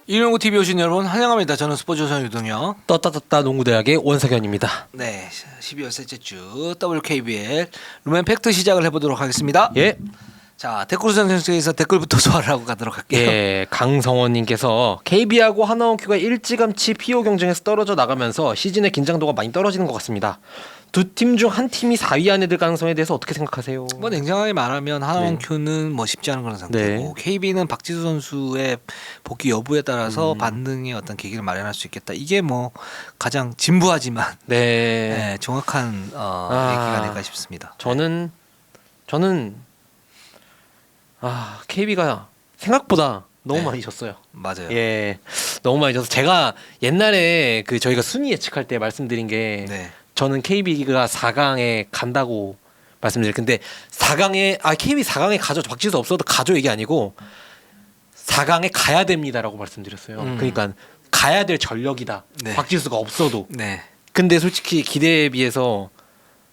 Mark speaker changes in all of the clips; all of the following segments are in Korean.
Speaker 1: 119 TV 오신 여러분 환영합니다. 저는 스포츠조선 유동혁.
Speaker 2: 떴다 농구대학의 원석현입니다.
Speaker 1: 네, 12월 셋째 주 WKBL 룸앤 팩트 시작을 해보도록 하겠습니다.
Speaker 2: 예,
Speaker 1: 자, 댓글 선생님께서 댓글부터 소화하고 가도록 할게요.
Speaker 2: 예, 강성원님께서 KB하고 하나원큐가 일찌감치 PO 경쟁에서 떨어져 나가면서 시즌의 긴장도가 많이 떨어지는 것 같습니다. 두 팀 중 한 팀이 4위 안에 들 가능성에 대해서 어떻게 생각하세요?
Speaker 1: 뭐 냉정하게 말하면 하나원큐는 뭐 쉽지 않은 그런 상태고 KB는 박지수 선수의 복귀 여부에 따라서 반등의 어떤 계기를 마련할 수 있겠다. 이게 뭐 가장 진부하지만 네, 정확한 얘기가 아닐까 싶습니다.
Speaker 2: 저는 KB가 생각보다 너무 많이 졌어요.
Speaker 1: 맞아요.
Speaker 2: 예, 너무 많이 져서 제가 옛날에 저희가 순위 예측할 때 말씀드린 게
Speaker 1: 네.
Speaker 2: 저는 KB가 4강에 간다고 말씀드릴 근데 4강에 KB 4강에 가죠. 박지수 없어도 가죠 이게 아니고 4강에 가야 됩니다라고 말씀드렸어요. 그러니까 가야 될 전력이다.
Speaker 1: 네.
Speaker 2: 박지수가 없어도.
Speaker 1: 네.
Speaker 2: 근데 솔직히 기대에 비해서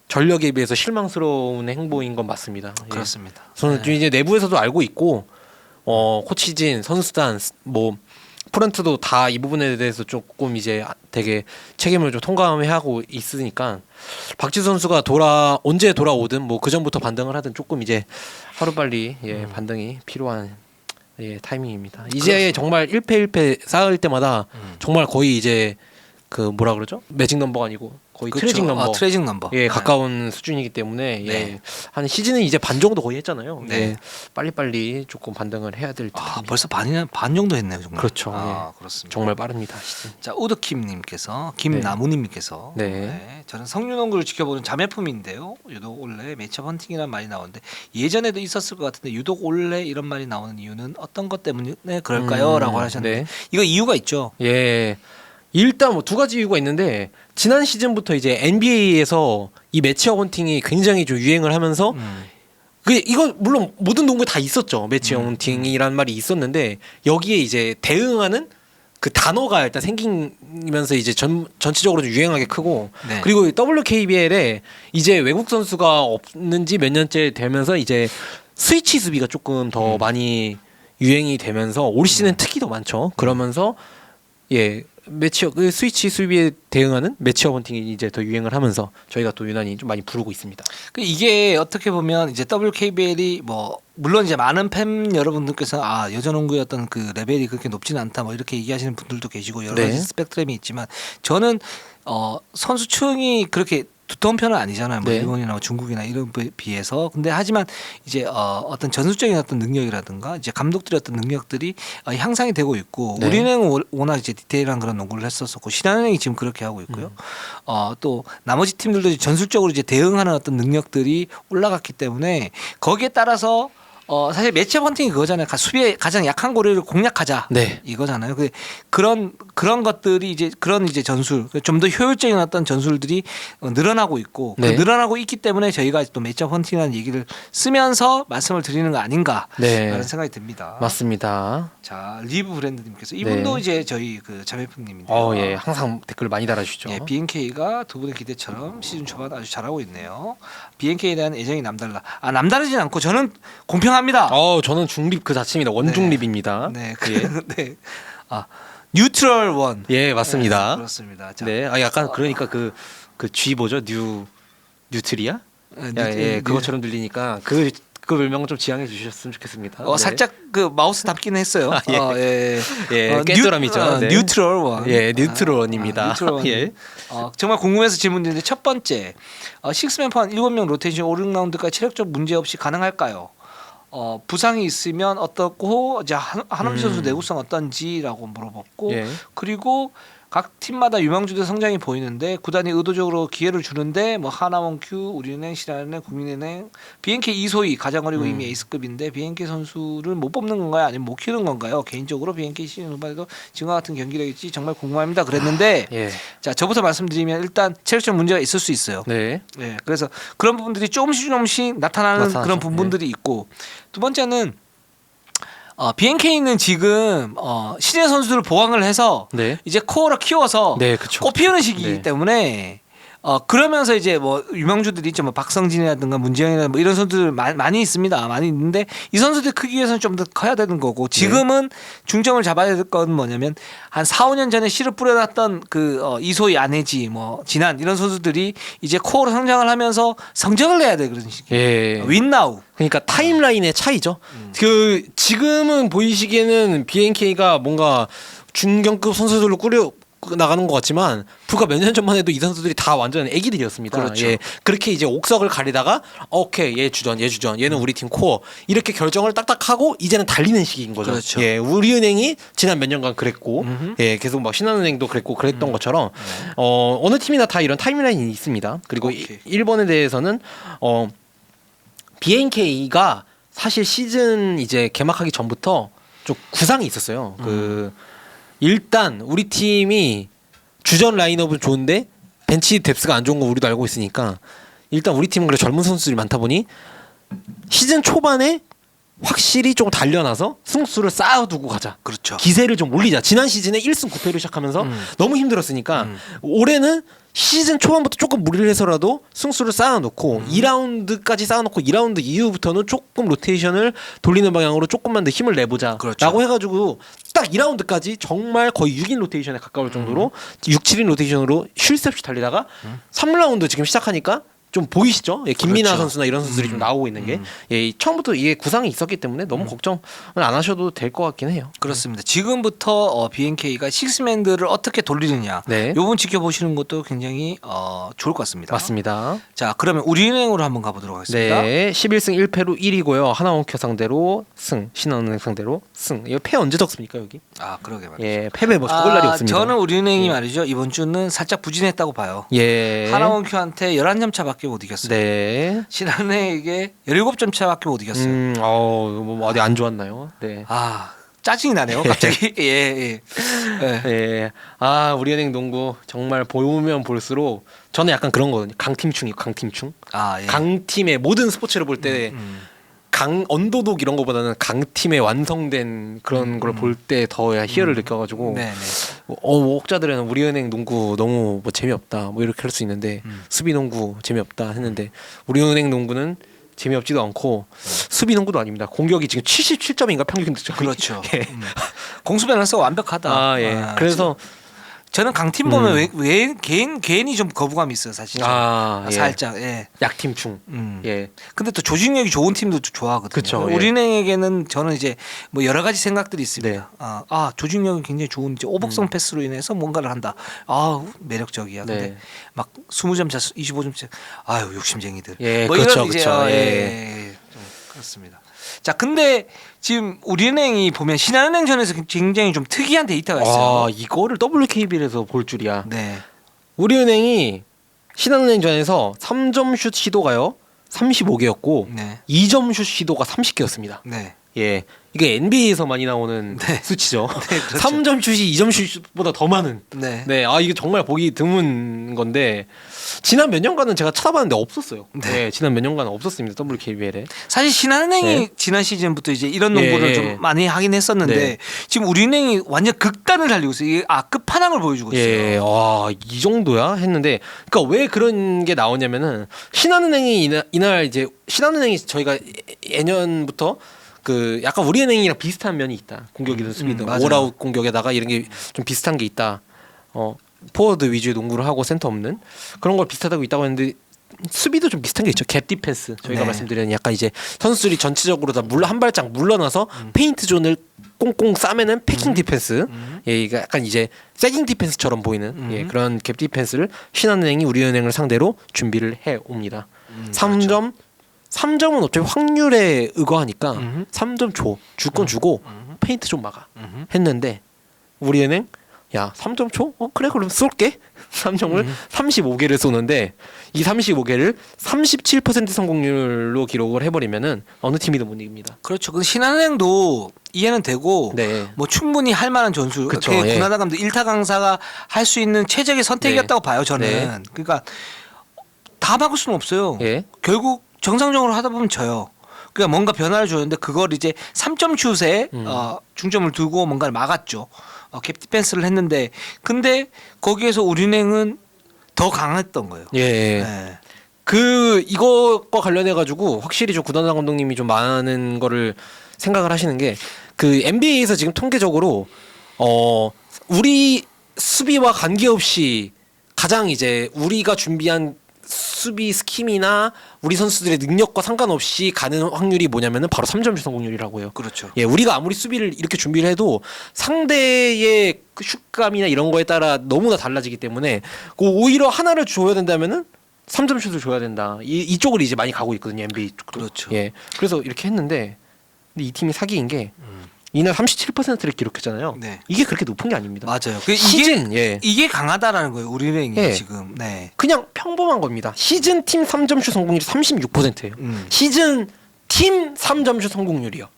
Speaker 2: 전력에 비해서 실망스러운 행보인 건 맞습니다. 예.
Speaker 1: 그렇습니다.
Speaker 2: 저는 좀 이제 내부에서도 알고 있고 코치진, 선수단, 뭐 프런트도 다 이 부분에 대해서 조금 이제 되게 책임을 좀 통감해하고 있으니까 박지수 선수가 언제 돌아오든 뭐 그 전부터 반등을 하든 조금 이제 하루빨리 반등이 필요한 타이밍입니다. 이제 정말 1패 1패 쌓을 때마다 정말 거의 이제 그 뭐라 그러죠? 매직 넘버가 아니고 거의
Speaker 1: 그렇죠.
Speaker 2: 트레징 넘버.
Speaker 1: 트레징 넘버.
Speaker 2: 예, 가까운 수준이기 때문에
Speaker 1: 네.
Speaker 2: 한 시즌은 이제 반 정도 거의 했잖아요.
Speaker 1: 네.
Speaker 2: 예, 빨리빨리 조금 반등을 해야 될 듯합니다.
Speaker 1: 벌써 반 정도 했네요, 정말.
Speaker 2: 그렇죠.
Speaker 1: 그렇습니다.
Speaker 2: 정말 빠릅니다. 시즌.
Speaker 1: 자, 우드킴님께서 김나무님께서
Speaker 2: 네.
Speaker 1: 저는 성윤농구를 지켜보는 자매품인데요. 유독 올해 매치업 헌팅이라는 말이 나오는데 예전에도 있었을 것 같은데 유독 올해 이런 말이 나오는 이유는 어떤 것 때문에 그럴까요?라고 하셨는데
Speaker 2: 네.
Speaker 1: 이거 이유가 있죠.
Speaker 2: 예. 일단 뭐 두 가지 이유가 있는데 지난 시즌부터 이제 NBA에서 이 매치업 헌팅이 굉장히 좀 유행을 하면서 이거 물론 모든 농구에 다 있었죠. 매치업 헌팅이라는 말이 있었는데 여기에 이제 대응하는 그 단어가 일단 생기면서 이제 전체적으로 좀 유행하게 크고
Speaker 1: 네.
Speaker 2: 그리고 WKBL에 이제 외국 선수가 없는지 몇 년째 되면서 이제 스위치 수비가 조금 더 많이 유행이 되면서 올 시즌은 특히 더 많죠. 그러면서 매치업 스위치 수비에 대응하는 매치업 헌팅이 이제 더 유행을 하면서 저희가 또 유난히 좀 많이 부르고 있습니다.
Speaker 1: 이게 어떻게 보면 이제 WKBL이 뭐 물론 이제 많은 팬 여러분들께서 여자농구의 어떤 그 레벨이 그렇게 높지는 않다 뭐 이렇게 얘기하시는 분들도 계시고 여러 가지 스펙트럼이 있지만 저는 선수층이 그렇게 두터운 편은 아니잖아요. 뭐 일본이나 중국이나 이런 비해서. 근데 하지만 이제 어떤 전술적인 어떤 능력이라든가 이제 감독들의 어떤 능력들이 향상이 되고 있고 우리는 워낙 이제 디테일한 그런 농구를 했었었고 신한은행이 지금 그렇게 하고 있고요. 또 나머지 팀들도 전술적으로 이제 대응하는 어떤 능력들이 올라갔기 때문에 거기에 따라서 사실 매치업 헌팅이 그거잖아요. 수비에 가장 약한 고리를 공략하자. 이거잖아요. 그런 것들이 이제 그런 이제 전술, 좀 더 효율적인 어떤 전술들이 늘어나고 있고 늘어나고 있기 때문에 저희가 또 매치업 헌팅이라는 얘기를 쓰면서 말씀을 드리는 거 아닌가라는 생각이 듭니다.
Speaker 2: 맞습니다.
Speaker 1: 자, 리브 브랜드님께서 이분도 이제 저희 그 자매품님인데,
Speaker 2: 항상 댓글 많이 달아주시죠.
Speaker 1: BNK가 두 분의 기대처럼 시즌 초반 아주 잘하고 있네요. BNK에 대한 애정이 남달라. 남다르진 않고 저는 공평합니다.
Speaker 2: 저는 중립 그 자체입니다. 원중립입니다.
Speaker 1: 네. 네. 뉴트럴 원.
Speaker 2: 예, 맞습니다.
Speaker 1: 그렇습니다. 자,
Speaker 2: 네. 약간 그러니까 그 G 뭐죠? 뉴트리아? 그것처럼 들리니까 그 별명은 좀 지양해 주셨으면 좋겠습니다.
Speaker 1: 살짝 그 마우스 답기는 했어요.
Speaker 2: 꿰돌함이죠.
Speaker 1: 뉴트럴 원.
Speaker 2: 뉴트럴 원입니다.
Speaker 1: 뉴트럴 원. 정말 궁금해서 질문드리는데 첫 번째, 식스맨판 7명 로테이션 5, 6라운드까지 체력적 문제 없이 가능할까요? 부상이 있으면 어떻고 이제 한엄지 선수 내구성 어떤지라고 물어봤고 그리고 각 팀마다 유망주들 성장이 보이는데 구단이 의도적으로 기회를 주는데 뭐 하나원큐, 우리은행, 신한은행, 국민은행, BNK 이소희 가장 어리고 이미 에이스급인데 BNK 선수를 못 뽑는 건가요? 아니면 못 키우는 건가요? 개인적으로 BNK 시즌 후반에도 지금과 같은 경기력일지 정말 궁금합니다. 그랬는데 자, 저부터 말씀드리면 일단 체력적 문제가 있을 수 있어요. 그래서 그런 부분들이 조금씩 나타나는 그런 부분들이 있고 두 번째는 BNK는 지금 신예 선수들을 보강을 해서 이제 코어를 키워서 꽃 피우는 시기이기 때문에 그러면서 이제 뭐 유망주들이 있죠. 뭐 박성진이라든가 문재영이나 뭐 이런 선수들 많이 있습니다. 많이 있는데 이 선수들 크기에서는 좀 더 커야 되는 거고 지금은 중점을 잡아야 될 건 뭐냐면 한 4, 5년 전에 씨를 뿌려놨던 이소희 안혜지 뭐 진한 이런 선수들이 이제 코어로 성장을 하면서 성적을 내야 돼 그런 식이에요.
Speaker 2: 예.
Speaker 1: 윈나우.
Speaker 2: 그러니까 타임라인의 차이죠. 그 지금은 보이시기에는 BNK가 뭔가 중견급 선수들로 꾸려 나가는 것 같지만 불과 몇 년 전만 해도 이 선수들이 다 완전 애기들이었습니다.
Speaker 1: 그렇죠.
Speaker 2: 예, 그렇게 이제 옥석을 가리다가 오케이 얘 주전 얘는 우리 팀 코어 이렇게 결정을 딱딱 하고 이제는 달리는 시기인 거죠.
Speaker 1: 그렇죠.
Speaker 2: 예, 우리은행이 지난 몇 년간 그랬고 예, 계속 막 신한은행도 그랬던 것처럼 어느 팀이나 다 이런 타임라인이 있습니다. 그리고
Speaker 1: 오케이.
Speaker 2: 일본에 대해서는 BNK가 사실 시즌 이제 개막하기 전부터 좀 구상이 있었어요. 일단 우리 팀이 주전 라인업은 좋은데 벤치 뎁스가 안 좋은 거 우리도 알고 있으니까 일단 우리 팀은 그래 젊은 선수들이 많다 보니 시즌 초반에 확실히 좀 달려나서 승수를 쌓아두고 가자.
Speaker 1: 그렇죠.
Speaker 2: 기세를 좀 올리자. 지난 시즌에 1승 9패로 시작하면서 너무 힘들었으니까 올해는 시즌 초반부터 조금 무리를 해서라도 승수를 쌓아놓고 2라운드까지 쌓아놓고 2라운드 이후부터는 조금 로테이션을 돌리는 방향으로 조금만 더 힘을 내보자
Speaker 1: 그렇죠.
Speaker 2: 라고 해가지고 딱 2라운드까지 정말 거의 6인 로테이션에 가까울 정도로 6, 7인 로테이션으로 쉴 새 없이 달리다가 3라운드 지금 시작하니까 좀 보이시죠? 예, 김민아
Speaker 1: 그렇죠.
Speaker 2: 선수나 이런 선수들이 좀 나오고 있는 게 예, 처음부터 이게 구상이 있었기 때문에 너무 걱정을 안 하셔도 될 것 같긴 해요.
Speaker 1: 그렇습니다. 지금부터 BNK가 식스맨들을 어떻게 돌리느냐
Speaker 2: 네.
Speaker 1: 요 부분 지켜보시는 것도 굉장히 좋을 것 같습니다.
Speaker 2: 맞습니다.
Speaker 1: 자 그러면 우리은행으로 한번 가보도록 하겠습니다.
Speaker 2: 네, 11승 1패로 1위고요. 하나원큐 상대로 승, 신한은행 상대로 승. 이거 패 언제 적습니까 여기?
Speaker 1: 아 그러게 말이죠.
Speaker 2: 예, 패배 뭐 적을 날이 없습니다.
Speaker 1: 저는 우리은행이
Speaker 2: 예.
Speaker 1: 말이죠. 이번 주는 살짝 부진했다고 봐요.
Speaker 2: 예,
Speaker 1: 하나원큐한테 11점 차밖에 못 이겼어요.
Speaker 2: 네,
Speaker 1: 신한은행에게 17점 차밖에 못 이겼어요.
Speaker 2: 뭐 어디 안 좋았나요? 네.
Speaker 1: 짜증이 나네요. 갑자기. 예.
Speaker 2: 예. 우리은행 농구 정말 보면 볼수록 저는 약간 그런 거거든요. 강팀충이요, 강팀충.
Speaker 1: 예.
Speaker 2: 강팀의 모든 스포츠를 볼 때 언더독 이런 거보다는 강팀의 완성된 그런 걸 볼 때 더 희열을 느껴가지고
Speaker 1: 네네.
Speaker 2: 옥자들은 우리은행 농구 너무 뭐 재미없다 뭐 이렇게 할 수 있는데 수비 농구 재미없다 했는데 우리은행 농구는 재미없지도 않고 수비 농구도 아닙니다. 공격이 지금 77점인가 평균 득점이.
Speaker 1: 그렇죠.
Speaker 2: 예.
Speaker 1: 공수 밸런스가 완벽하다.
Speaker 2: 예. 그래서
Speaker 1: 저는 강팀 보면 왜 개인이 좀 거부감이 있어요, 사실.
Speaker 2: 예.
Speaker 1: 살짝. 예.
Speaker 2: 약팀충. 예.
Speaker 1: 근데 또 조직력이 좋은 팀도 좋아하거든요.
Speaker 2: 그쵸, 예.
Speaker 1: 우리은행에게는 저는 이제 뭐 여러 가지 생각들이 있습니다.
Speaker 2: 네.
Speaker 1: 조직력이 굉장히 좋은 이제 오복성 패스로 인해서 뭔가를 한다. 매력적이야. 근데
Speaker 2: 네.
Speaker 1: 막 20점 차, 25점 차. 욕심쟁이들.
Speaker 2: 예,
Speaker 1: 뭐
Speaker 2: 그렇죠,
Speaker 1: 이런 이제
Speaker 2: 그렇죠.
Speaker 1: 좀 그렇습니다. 자, 근데 지금 우리은행이 보면 신한은행전에서 굉장히 좀 특이한 데이터가 있어요.
Speaker 2: 이거를 WKBL에서 볼 줄이야.
Speaker 1: 네.
Speaker 2: 우리은행이 신한은행전에서 3점 슛 시도가요 35개였고
Speaker 1: 네.
Speaker 2: 2점 슛 시도가 30개였습니다.
Speaker 1: 네.
Speaker 2: 예, 이게 NBA에서 많이 나오는
Speaker 1: 네.
Speaker 2: 수치죠.
Speaker 1: 네, 그렇죠.
Speaker 2: 3점 슛이 2점 슛보다 더 많은.
Speaker 1: 네.
Speaker 2: 네, 이게 정말 보기 드문 건데 지난 몇 년간은 제가 찾아봤는데 없었어요. 네, 지난 몇 년간은 없었습니다. WKBL에.
Speaker 1: 사실 신한은행이
Speaker 2: 네.
Speaker 1: 지난 시즌부터 이제 이런 농구를
Speaker 2: 예.
Speaker 1: 좀 많이 하긴 했었는데
Speaker 2: 네.
Speaker 1: 지금 우리은행이 완전 극단을 달리고 있어요. 이게 끝판왕을 보여주고 있어요.
Speaker 2: 예, 이 정도야 했는데, 그러니까 왜 그런 게 나오냐면은 신한은행이 이날 이제 신한은행이 저희가 예년부터 그 약간 우리은행이랑 비슷한 면이 있다. 공격이든 수비든
Speaker 1: 맞아요.
Speaker 2: 올아웃 공격에다가 이런 게 좀 비슷한 게 있다. 포워드 위주의 농구를 하고 센터 없는 그런 걸 비슷하다고 있다고 했는데 수비도 좀 비슷한 게 있죠. 갭 디펜스 저희가
Speaker 1: 네.
Speaker 2: 말씀드리는 약간 이제 선수들이 전체적으로 다 한 발짝 물러나서 페인트 존을 꽁꽁 싸매는 패킹 디펜스. 예, 이게 약간 이제 세깅 디펜스처럼 보이는 예, 그런 갭 디펜스를 신한은행이 우리은행을 상대로 준비를 해 옵니다. 3점 3점은 어차피 확률에 의거하니까 3점 줄 건 주고 페인트 좀 막아 했는데 우리은행 야 3점 줘? 그래 그럼 쏠게. 3점을 35개를 쏘는데 이 35개를 37% 성공률로 기록을 해버리면은 어느 팀이든 못 이깁니다.
Speaker 1: 그렇죠. 그 신한은행도 이해는 되고
Speaker 2: 네.
Speaker 1: 뭐 충분히 할 만한 전술.
Speaker 2: 그쵸,
Speaker 1: 그
Speaker 2: 예.
Speaker 1: 군하다 감독 1타 강사가 할 수 있는 최적의 선택이었다고 봐요. 저는.
Speaker 2: 네.
Speaker 1: 그러니까 다 막을 수는 없어요.
Speaker 2: 예.
Speaker 1: 결국 정상적으로 하다 보면 져요. 그러니까 뭔가 변화를 줬는데 그걸 이제 3점 슛에 중점을 두고 뭔가를 막았죠. 갭 디펜스를 했는데 근데 거기에서 우리은행은 더 강했던 거예요.
Speaker 2: 예.
Speaker 1: 네.
Speaker 2: 이거과 관련해 가지고 확실히 좀 구단장 감독님이 좀 많은 거를 생각을 하시는 게 그 NBA에서 지금 통계적으로 우리 수비와 관계없이 가장 이제 우리가 준비한 수비 스킴이나 우리 선수들의 능력과 상관없이 가는 확률이 뭐냐면은 바로 3점슛 성공률이라고 해요.
Speaker 1: 그렇죠.
Speaker 2: 예, 우리가 아무리 수비를 이렇게 준비를 해도 상대의 그 슛감이나 이런 거에 따라 너무나 달라지기 때문에 오히려 하나를 줘야 된다면은 3점 슛을 줘야 된다. 이쪽을 이제 많이 가고 있거든요, NBA 쪽으로.
Speaker 1: 그렇죠.
Speaker 2: 예. 그래서 이렇게 했는데 근데 이 팀이 사기인 게 이날 37%를 기록했잖아요.
Speaker 1: 네.
Speaker 2: 이게 그렇게 높은 게 아닙니다.
Speaker 1: 맞아요.
Speaker 2: 시즌
Speaker 1: 이게 강하다라는 거예요. 우리은행이
Speaker 2: 예.
Speaker 1: 지금. 네.
Speaker 2: 그냥 평범한 겁니다. 시즌 팀 3점 슛 성공률이 36%예요. 시즌 팀 3점 슛 성공률이요.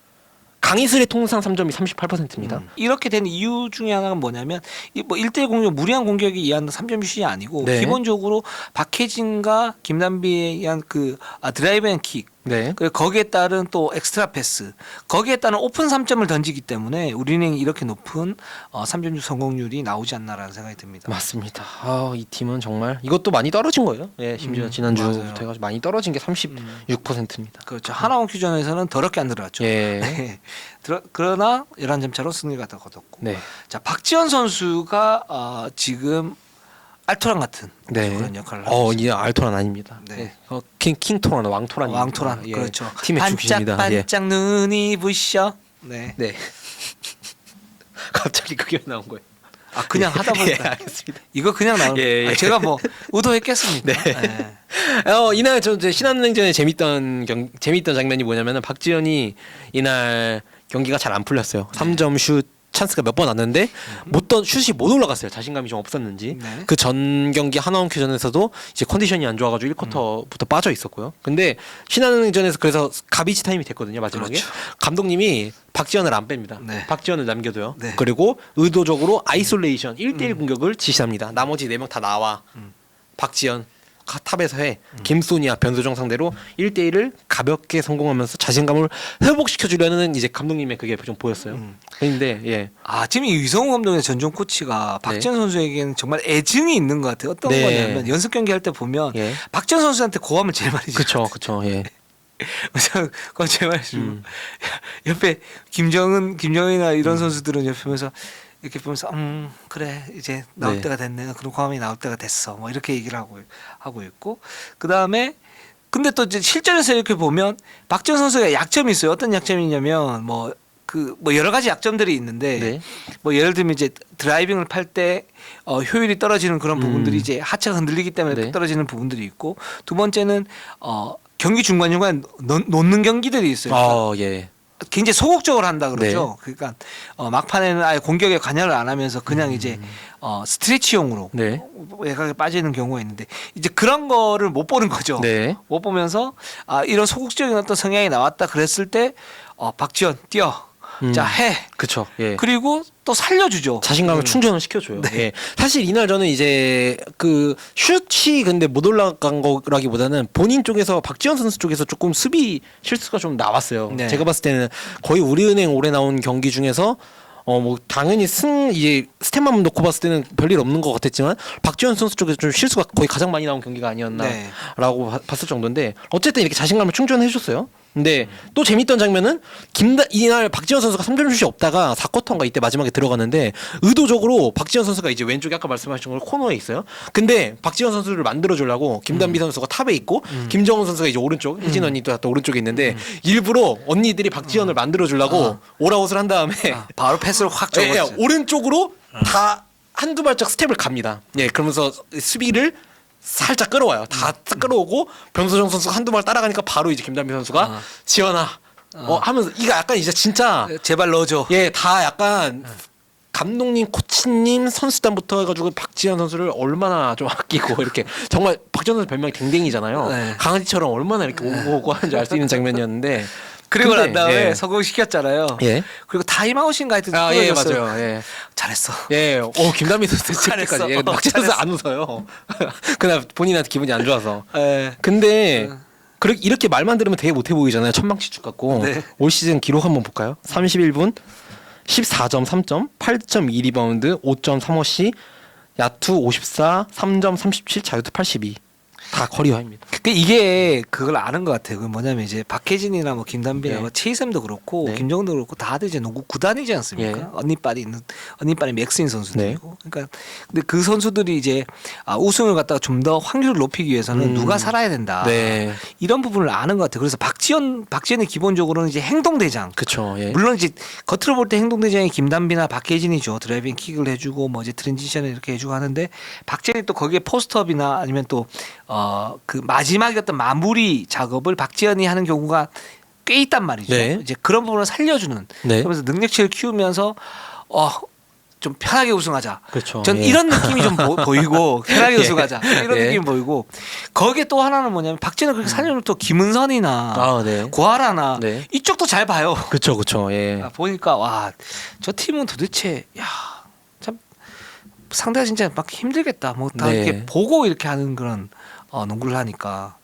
Speaker 2: 강희슬의 통상 3점이 38%입니다.
Speaker 1: 이렇게 된 이유 중에 하나가 뭐냐면 뭐 1대1 공격 무리한 공격에 의한 3점 슛이 아니고
Speaker 2: 네.
Speaker 1: 기본적으로 박혜진과 김단비에 의한 드라이브 앤 킥
Speaker 2: 네.
Speaker 1: 그리고 거기에 따른 또 엑스트라 패스 거기에 따른 오픈 3점을 던지기 때문에 우리은행이 이렇게 높은 3점 슛 성공률이 나오지 않나라는 생각이 듭니다.
Speaker 2: 맞습니다. 이 팀은 정말 이것도 많이 떨어진 거예요. 예, 심지어 지난주부터
Speaker 1: 맞아요.
Speaker 2: 해가지고 많이 떨어진 게 36%입니다.
Speaker 1: 그렇죠. 하나원 큐전에서는 더럽게 안 들어갔죠.
Speaker 2: 예.
Speaker 1: 그러나 11점 차로 승리가 더 거뒀고.
Speaker 2: 네.
Speaker 1: 자, 박지현 선수가 지금 알토란 같은
Speaker 2: 네.
Speaker 1: 그런 역할을 하고 있습니다.
Speaker 2: 이 알토란 아닙니다.
Speaker 1: 네.
Speaker 2: 킹토란 왕토란.
Speaker 1: 왕토란
Speaker 2: 예.
Speaker 1: 그렇죠.
Speaker 2: 팀의 주입니다.
Speaker 1: 반짝반짝 눈이 부셔. 네.
Speaker 2: 네. 갑자기 그게 나온 거예요.
Speaker 1: 그냥 하다 보니까
Speaker 2: 예, 알겠습니다.
Speaker 1: 이거 그냥 나오는
Speaker 2: 예, 예.
Speaker 1: 제가 뭐 의도했겠습니까?
Speaker 2: 네. 이날 저 이제 신한은행전에 재밌던 장면이 뭐냐면은 박지현이 이날 경기가 잘 안 풀렸어요. 3점 슛 찬스가 몇 번 왔는데 슛이 못 올라갔어요. 자신감이 좀 없었는지.
Speaker 1: 네.
Speaker 2: 그 전 경기 하나원큐전에서도 이제 컨디션이 안 좋아가지고 1쿼터부터 빠져 있었고요. 근데 신한은행전에서 그래서 가비지 타임이 됐거든요. 마지막에
Speaker 1: 그렇죠.
Speaker 2: 감독님이 박지현을 안 뺍니다.
Speaker 1: 네.
Speaker 2: 박지현을 남겨둬요.
Speaker 1: 네.
Speaker 2: 그리고 의도적으로 아이솔레이션 1대1 공격을 지시합니다. 나머지 4명 다 나와. 박지현 탑에서 해. 김소니아 변소정 상대로 1대1을 가볍게 성공하면서 자신감을 회복시켜 주려는 이제 감독님의 그게 좀 보였어요. 근데 예.
Speaker 1: 지금 이 유성우 감독의 전종 코치가 박지현 선수에게는 정말 애증이 있는 것 같아요. 어떤
Speaker 2: 네.
Speaker 1: 거냐면 연습 경기 할 때 보면
Speaker 2: 예.
Speaker 1: 박지현 선수한테 고함을 제일 많이
Speaker 2: 그쵸, 그쵸, 예.
Speaker 1: 그건 제 말씀. 옆에 김정은이나 이런 선수들은 옆에 보면서 이렇게 보면서 그래 이제 나올
Speaker 2: 네.
Speaker 1: 때가 됐네. 그런 고함이 나올 때가 됐어. 뭐 이렇게 얘기를 하고 있고 그 다음에 근데 또 이제 실전에서 이렇게 보면 박지현 선수가 약점이 있어요. 어떤 약점이 있냐면 뭐 여러 가지 약점들이 있는데
Speaker 2: 네.
Speaker 1: 뭐 예를 들면 이제 드라이빙을 팔 때 효율이 떨어지는 그런 부분들이 이제 하체가 흔들리기 때문에
Speaker 2: 네.
Speaker 1: 떨어지는 부분들이 있고 두 번째는 경기 중간중간 놓는 경기들이 있어요.
Speaker 2: 예.
Speaker 1: 굉장히 소극적으로 한다 그러죠. 그러니까 막판에는 아예 공격에 관여를 안 하면서 그냥 이제 스트레치용으로
Speaker 2: 네.
Speaker 1: 외곽에 빠지는 경우가 있는데 이제 그런 거를 못 보는 거죠.
Speaker 2: 네.
Speaker 1: 못 보면서 이런 소극적인 어떤 성향이 나왔다 그랬을 때 박지현 뛰어. 자 해.
Speaker 2: 그쵸. 예.
Speaker 1: 그리고 또 살려주죠.
Speaker 2: 자신감을 충전을 시켜줘요. 예. 사실 이날 저는 이제 그 슛이 근데 못 올라간 거라기보다는 본인 쪽에서 박지현 선수 쪽에서 조금 수비 실수가 좀 나왔어요.
Speaker 1: 네.
Speaker 2: 제가 봤을 때는 거의 우리은행 올해 나온 경기 중에서 뭐 당연히 이제 스탯만 놓고 봤을 때는 별일 없는 것 같았지만 박지현 선수 쪽에서 좀 실수가 거의 가장 많이 나온 경기가 아니었나라고 봤을 정도인데 어쨌든 이렇게 자신감을 충전해 줬어요. 근데 또 재밌던 장면은 이날 박지현 선수가 3점 슛이 없다가 4쿼터인가 이때 마지막에 들어가는데 의도적으로 박지현 선수가 이제 왼쪽에 아까 말씀하신 걸 코너에 있어요. 근데 박지현 선수를 만들어 주려고 김단비 선수가 탑에 있고 김정은 선수가 이제 오른쪽, 혜진 언니도 또 오른쪽에 있는데 일부러 언니들이 박지현을 만들어 주려고 올아웃을 한 다음에
Speaker 1: 바로 패스를 확
Speaker 2: 예,
Speaker 1: 줘버렸어요.
Speaker 2: 오른쪽으로 다 한두 발짝 스텝을 갑니다. 예, 그러면서 수비를 살짝 끌어와요. 다 끌어오고 변소정 선수가 한두 발 따라가니까 바로 이제 김단비 선수가 지현아 하면서 이거 약간 이제 진짜
Speaker 1: 제발 넣어줘.
Speaker 2: 예, 다 약간 감독님, 코치님, 선수단부터 해가지고 박지현 선수를 얼마나 좀 아끼고 이렇게 정말 박지현 선수 별명이 댕댕이잖아요.
Speaker 1: 네.
Speaker 2: 강아지처럼 얼마나 이렇게 오고 하는지 알 수 있는 장면이었는데
Speaker 1: 그리고
Speaker 2: 근데,
Speaker 1: 난 다음에
Speaker 2: 예.
Speaker 1: 성공시켰잖아요.
Speaker 2: 예.
Speaker 1: 그리고 타임아웃인가 하여튼
Speaker 2: 예,
Speaker 1: 끊어졌어요.
Speaker 2: 맞아요. 예.
Speaker 1: 잘했어.
Speaker 2: 예, 김단비 선수
Speaker 1: 잘했어.
Speaker 2: 때까지 박지현 선수 안 웃어요. 그날 본인한테 기분이 안 좋아서.
Speaker 1: 예.
Speaker 2: 근데 이렇게 말만 들으면 되게 못해 보이잖아요. 천방지축 같고.
Speaker 1: 네.
Speaker 2: 올 시즌 기록 한번 볼까요? 31분 14점 3점 8.2 리바운드 5.3어시 야투 54, 3점 37, 자유투 82. 다 커리어입니다.
Speaker 1: 그 이게 그걸 아는 것 같아요. 그 뭐냐면 이제 박혜진이나 뭐 김단비나
Speaker 2: 예.
Speaker 1: 뭐 최희샘도 그렇고
Speaker 2: 네.
Speaker 1: 김정도 그렇고 다들 이제 농구 구단이지 않습니까?
Speaker 2: 예.
Speaker 1: 언니빨이 맥스인 선수들이고. 그러니까 근데 그 선수들이 이제 우승을 갖다가 좀 더 확률을 높이기 위해서는 누가 살아야 된다.
Speaker 2: 네.
Speaker 1: 이런 부분을 아는 것 같아요. 그래서 박지현이 기본적으로는 이제 행동대장.
Speaker 2: 그쵸. 예.
Speaker 1: 물론 이제 겉으로 볼 때 행동대장이 김단비나 박혜진이죠. 드라이빙 킥을 해주고 뭐 이제 트랜지션을 이렇게 해주고 하는데 박지현이 또 거기에 포스트업이나 아니면 또 그 마지막에 어떤 마무리 작업을 박지현이 하는 경우가 꽤 있단 말이죠.
Speaker 2: 네.
Speaker 1: 이제 그런 부분을 살려주는.
Speaker 2: 네.
Speaker 1: 그러면서 능력치를 키우면서 좀 편하게 우승하자.
Speaker 2: 그렇죠.
Speaker 1: 전
Speaker 2: 예.
Speaker 1: 이런 느낌이 좀 보이고 편하게
Speaker 2: 예.
Speaker 1: 우승하자 이런
Speaker 2: 예.
Speaker 1: 느낌이 보이고 거기에 또 하나는 뭐냐면 박지현은 그렇게 살려면 또 김은선이나
Speaker 2: 네.
Speaker 1: 고아라나
Speaker 2: 네.
Speaker 1: 이쪽도 잘 봐요.
Speaker 2: 그쵸. 예.
Speaker 1: 보니까 와 저 팀은 도대체 참 상대가 진짜 막 힘들겠다. 뭐 다
Speaker 2: 네.
Speaker 1: 이렇게 보고 이렇게 하는 그런 농구를 하니까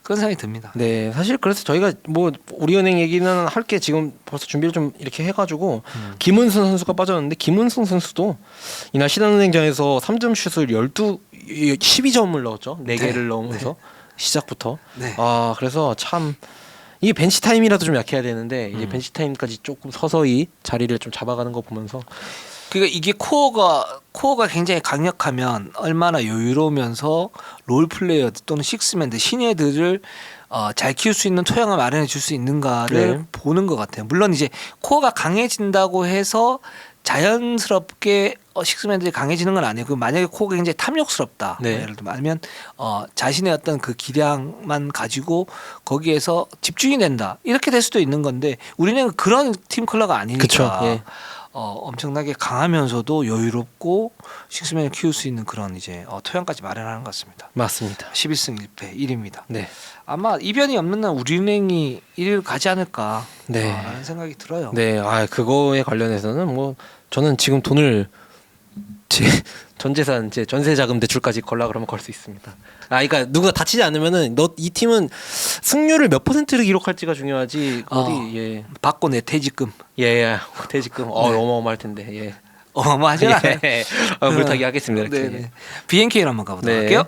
Speaker 1: 그런 생각이 듭니다.
Speaker 2: 네, 사실 그래서 저희가 뭐 우리은행 얘기는 할 게 지금 벌써 준비를 좀 이렇게 해가지고 김은승 선수가 빠졌는데 김은승 선수도 이날 신한은행전에서 3점 슛을 12점을 넣었죠. 4개를 넣으면서 시작부터.
Speaker 1: 네.
Speaker 2: 그래서 참 이게 벤치 타임이라도 좀 약해야 되는데 이제 벤치 타임까지 조금 서서히 자리를 좀 잡아가는 거 보면서
Speaker 1: 그러니까 이게 코어가 굉장히 강력하면 얼마나 여유로우면서 롤 플레이어 또는 식스맨들 신예들을 잘 키울 수 있는 토양을 마련해 줄 수 있는가를
Speaker 2: 네.
Speaker 1: 보는 것 같아요. 물론 이제 코어가 강해진다고 해서 자연스럽게 식스맨들이 강해지는 건 아니고 만약에 코어가 굉장히 탐욕스럽다.
Speaker 2: 네.
Speaker 1: 예를 들면 아니면 자신의 어떤 그 기량만 가지고 거기에서 집중이 된다. 이렇게 될 수도 있는 건데 우리는 그런 팀 컬러가 아니니까.
Speaker 2: 그쵸, 예.
Speaker 1: 엄청나게 강하면서도 여유롭고 식스맨을 키울 수 있는 그런 이제 토양까지 마련하는 것 같습니다.
Speaker 2: 맞습니다.
Speaker 1: 11승 1패 1위입니다.
Speaker 2: 네.
Speaker 1: 아마 이변이 없는 날 우리은행이 1위를 가지 않을까
Speaker 2: 네.
Speaker 1: 라는 생각이 들어요.
Speaker 2: 네, 그거에 관련해서는 뭐 저는 지금 돈을 제 전 재산, 제 전세 자금 대출까지 걸라 그러면 걸 수 있습니다. 그러니까 누가 다치지 않으면은 이 팀은 승률을 몇 %를 기록할지가 중요하지. 어디
Speaker 1: 받고 내 퇴직금
Speaker 2: 퇴직금 어마어마할 텐데. 예.
Speaker 1: 어마어마하지 않아요.
Speaker 2: 물타기 하겠습니다. 이렇게.
Speaker 1: 네네. BNK로 한번 가보도록
Speaker 2: 네.
Speaker 1: 할게요.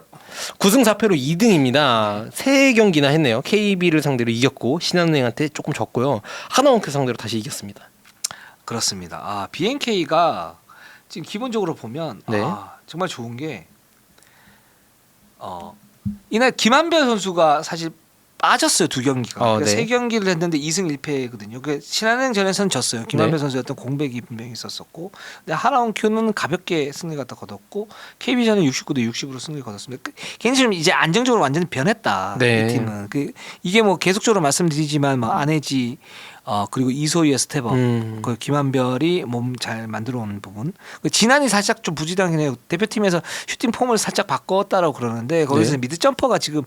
Speaker 2: 9승 4패로 2등입니다. 3경기나 했네요. KB를 상대로 이겼고 신한은행한테 조금 졌고요. 하나원크 상대로 다시 이겼습니다.
Speaker 1: 그렇습니다. BNK가 지금 기본적으로 보면
Speaker 2: 네.
Speaker 1: 정말 좋은 게 이날 김한별 선수가 사실 빠졌어요. 2경기가.
Speaker 2: 네.
Speaker 1: 3경기를 했는데 2승 1패거든요. 그 신한은행전에서는 졌어요. 김한별
Speaker 2: 네.
Speaker 1: 선수의 어떤 공백이 분명히 있었었고, 근데 하나원큐는 가볍게 승리 갖다 거뒀고, KB전은 69대 60으로 승리 거뒀습니다. 굉장히 이제 안정적으로 완전히 변했다.
Speaker 2: 네.
Speaker 1: 이 팀은 이게 뭐 계속적으로 말씀드리지만 뭐 안혜지 그리고 이소희의 스텝업, 그 김한별이 몸 잘 만들어 온 부분. 진한이 살짝 좀 부진하긴 해요. 대표팀에서 슈팅 폼을 살짝 바꿨다라고 그러는데 거기서
Speaker 2: 네.
Speaker 1: 미드 점퍼가 지금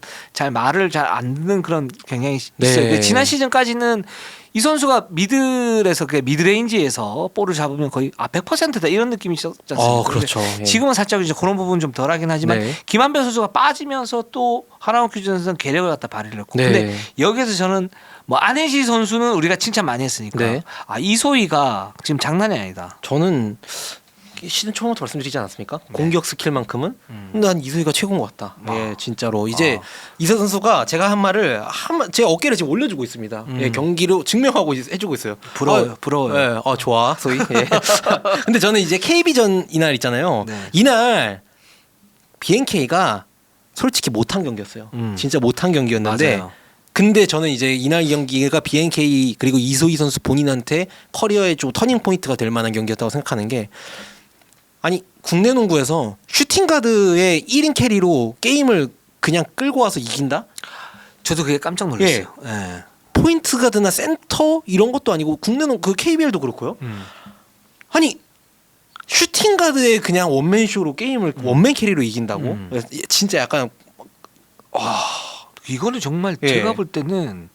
Speaker 1: 말을 잘 안 듣는 그런 경향이
Speaker 2: 네.
Speaker 1: 있어요. 지난 시즌까지는 이 선수가 미드에서 미드레인지에서 볼을 잡으면 거의 100%다 이런 느낌이 있었지 않습니까?
Speaker 2: 그렇죠. 예.
Speaker 1: 지금은 살짝 이제 그런 부분 좀 덜하긴 하지만
Speaker 2: 네.
Speaker 1: 김한별 선수가 빠지면서 또 하나원 큐전에서는 계력을 갖다 발휘를 했고,
Speaker 2: 네.
Speaker 1: 근데 여기서 저는 뭐 안혜지 선수는 우리가 칭찬 많이 했으니까
Speaker 2: 네.
Speaker 1: 이소희가 지금 장난이 아니다.
Speaker 2: 저는 시즌 초부터 말씀드리지 않았습니까? 공격 스킬만큼은 난 이소희가 최고인 것 같다. 예, 진짜로 이제 이소 선수가 제가 한 말을 제 어깨를 지금 올려주고 있습니다. 예, 경기로 증명하고 해주고 있어요.
Speaker 1: 부러워요.
Speaker 2: 예, 좋아, 소희. 예. 근데 저는 이제 KB전 이날 있잖아요.
Speaker 1: 네.
Speaker 2: 이날 BNK가 솔직히 못한 경기였어요. 진짜 못한 경기였는데.
Speaker 1: 맞아요.
Speaker 2: 근데 저는 이제 이날 경기가 BNK 그리고 이소희 선수 본인한테 커리어의 좀 터닝 포인트가 될 만한 경기였다고 생각하는 게, 아니 국내 농구에서 슈팅 가드의 1인 캐리로 게임을 그냥 끌고 와서 이긴다?
Speaker 1: 저도 그게 깜짝 놀랐어요. 예.
Speaker 2: 포인트 가드나 센터 이런 것도 아니고 국내 농구 KBL도 그렇고요. 아니 슈팅 가드에 그냥 원맨 쇼로 게임을 원맨 캐리로 이긴다고? 진짜 약간
Speaker 1: 이거는 정말
Speaker 2: 예.
Speaker 1: 제가 볼 때는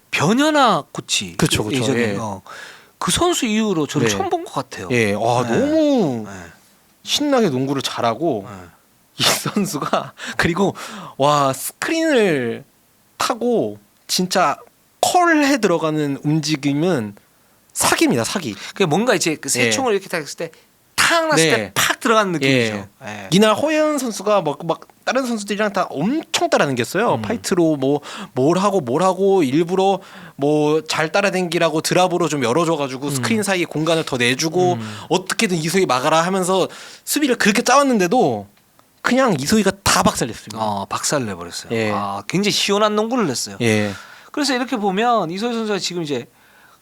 Speaker 1: 변현아 코치
Speaker 2: 그쵸.
Speaker 1: 예전에
Speaker 2: 예.
Speaker 1: 그 선수 이후로 저는
Speaker 2: 네.
Speaker 1: 처음 본 것 같아요.
Speaker 2: 예, 너무
Speaker 1: 예.
Speaker 2: 신나게 농구를 잘하고
Speaker 1: 예.
Speaker 2: 이 선수가 그리고 스크린을 타고 진짜 컬해 들어가는 움직임은 사기입니다. 사기.
Speaker 1: 그 뭔가 이제 그 새총을 이렇게 딱 했을 때 탁 났을
Speaker 2: 네.
Speaker 1: 때 팍 들어가는 느낌이죠. 예.
Speaker 2: 이날 허예은 선수가 막 다른 선수들이랑 다 엄청 따라다녔어요. 파이트로 뭐 뭘 하고 일부러 뭐 잘 따라댕기라고 드랍으로 좀 열어줘가지고 스크린 사이에 공간을 더 내주고 어떻게든 이소희 막아라 하면서 수비를 그렇게 짜왔는데도 그냥 이소희가 다 박살냈습니다.
Speaker 1: 박살 내버렸어요.
Speaker 2: 예.
Speaker 1: 굉장히 시원한 농구를 냈어요.
Speaker 2: 예.
Speaker 1: 그래서 이렇게 보면 이소희 선수가 지금 이제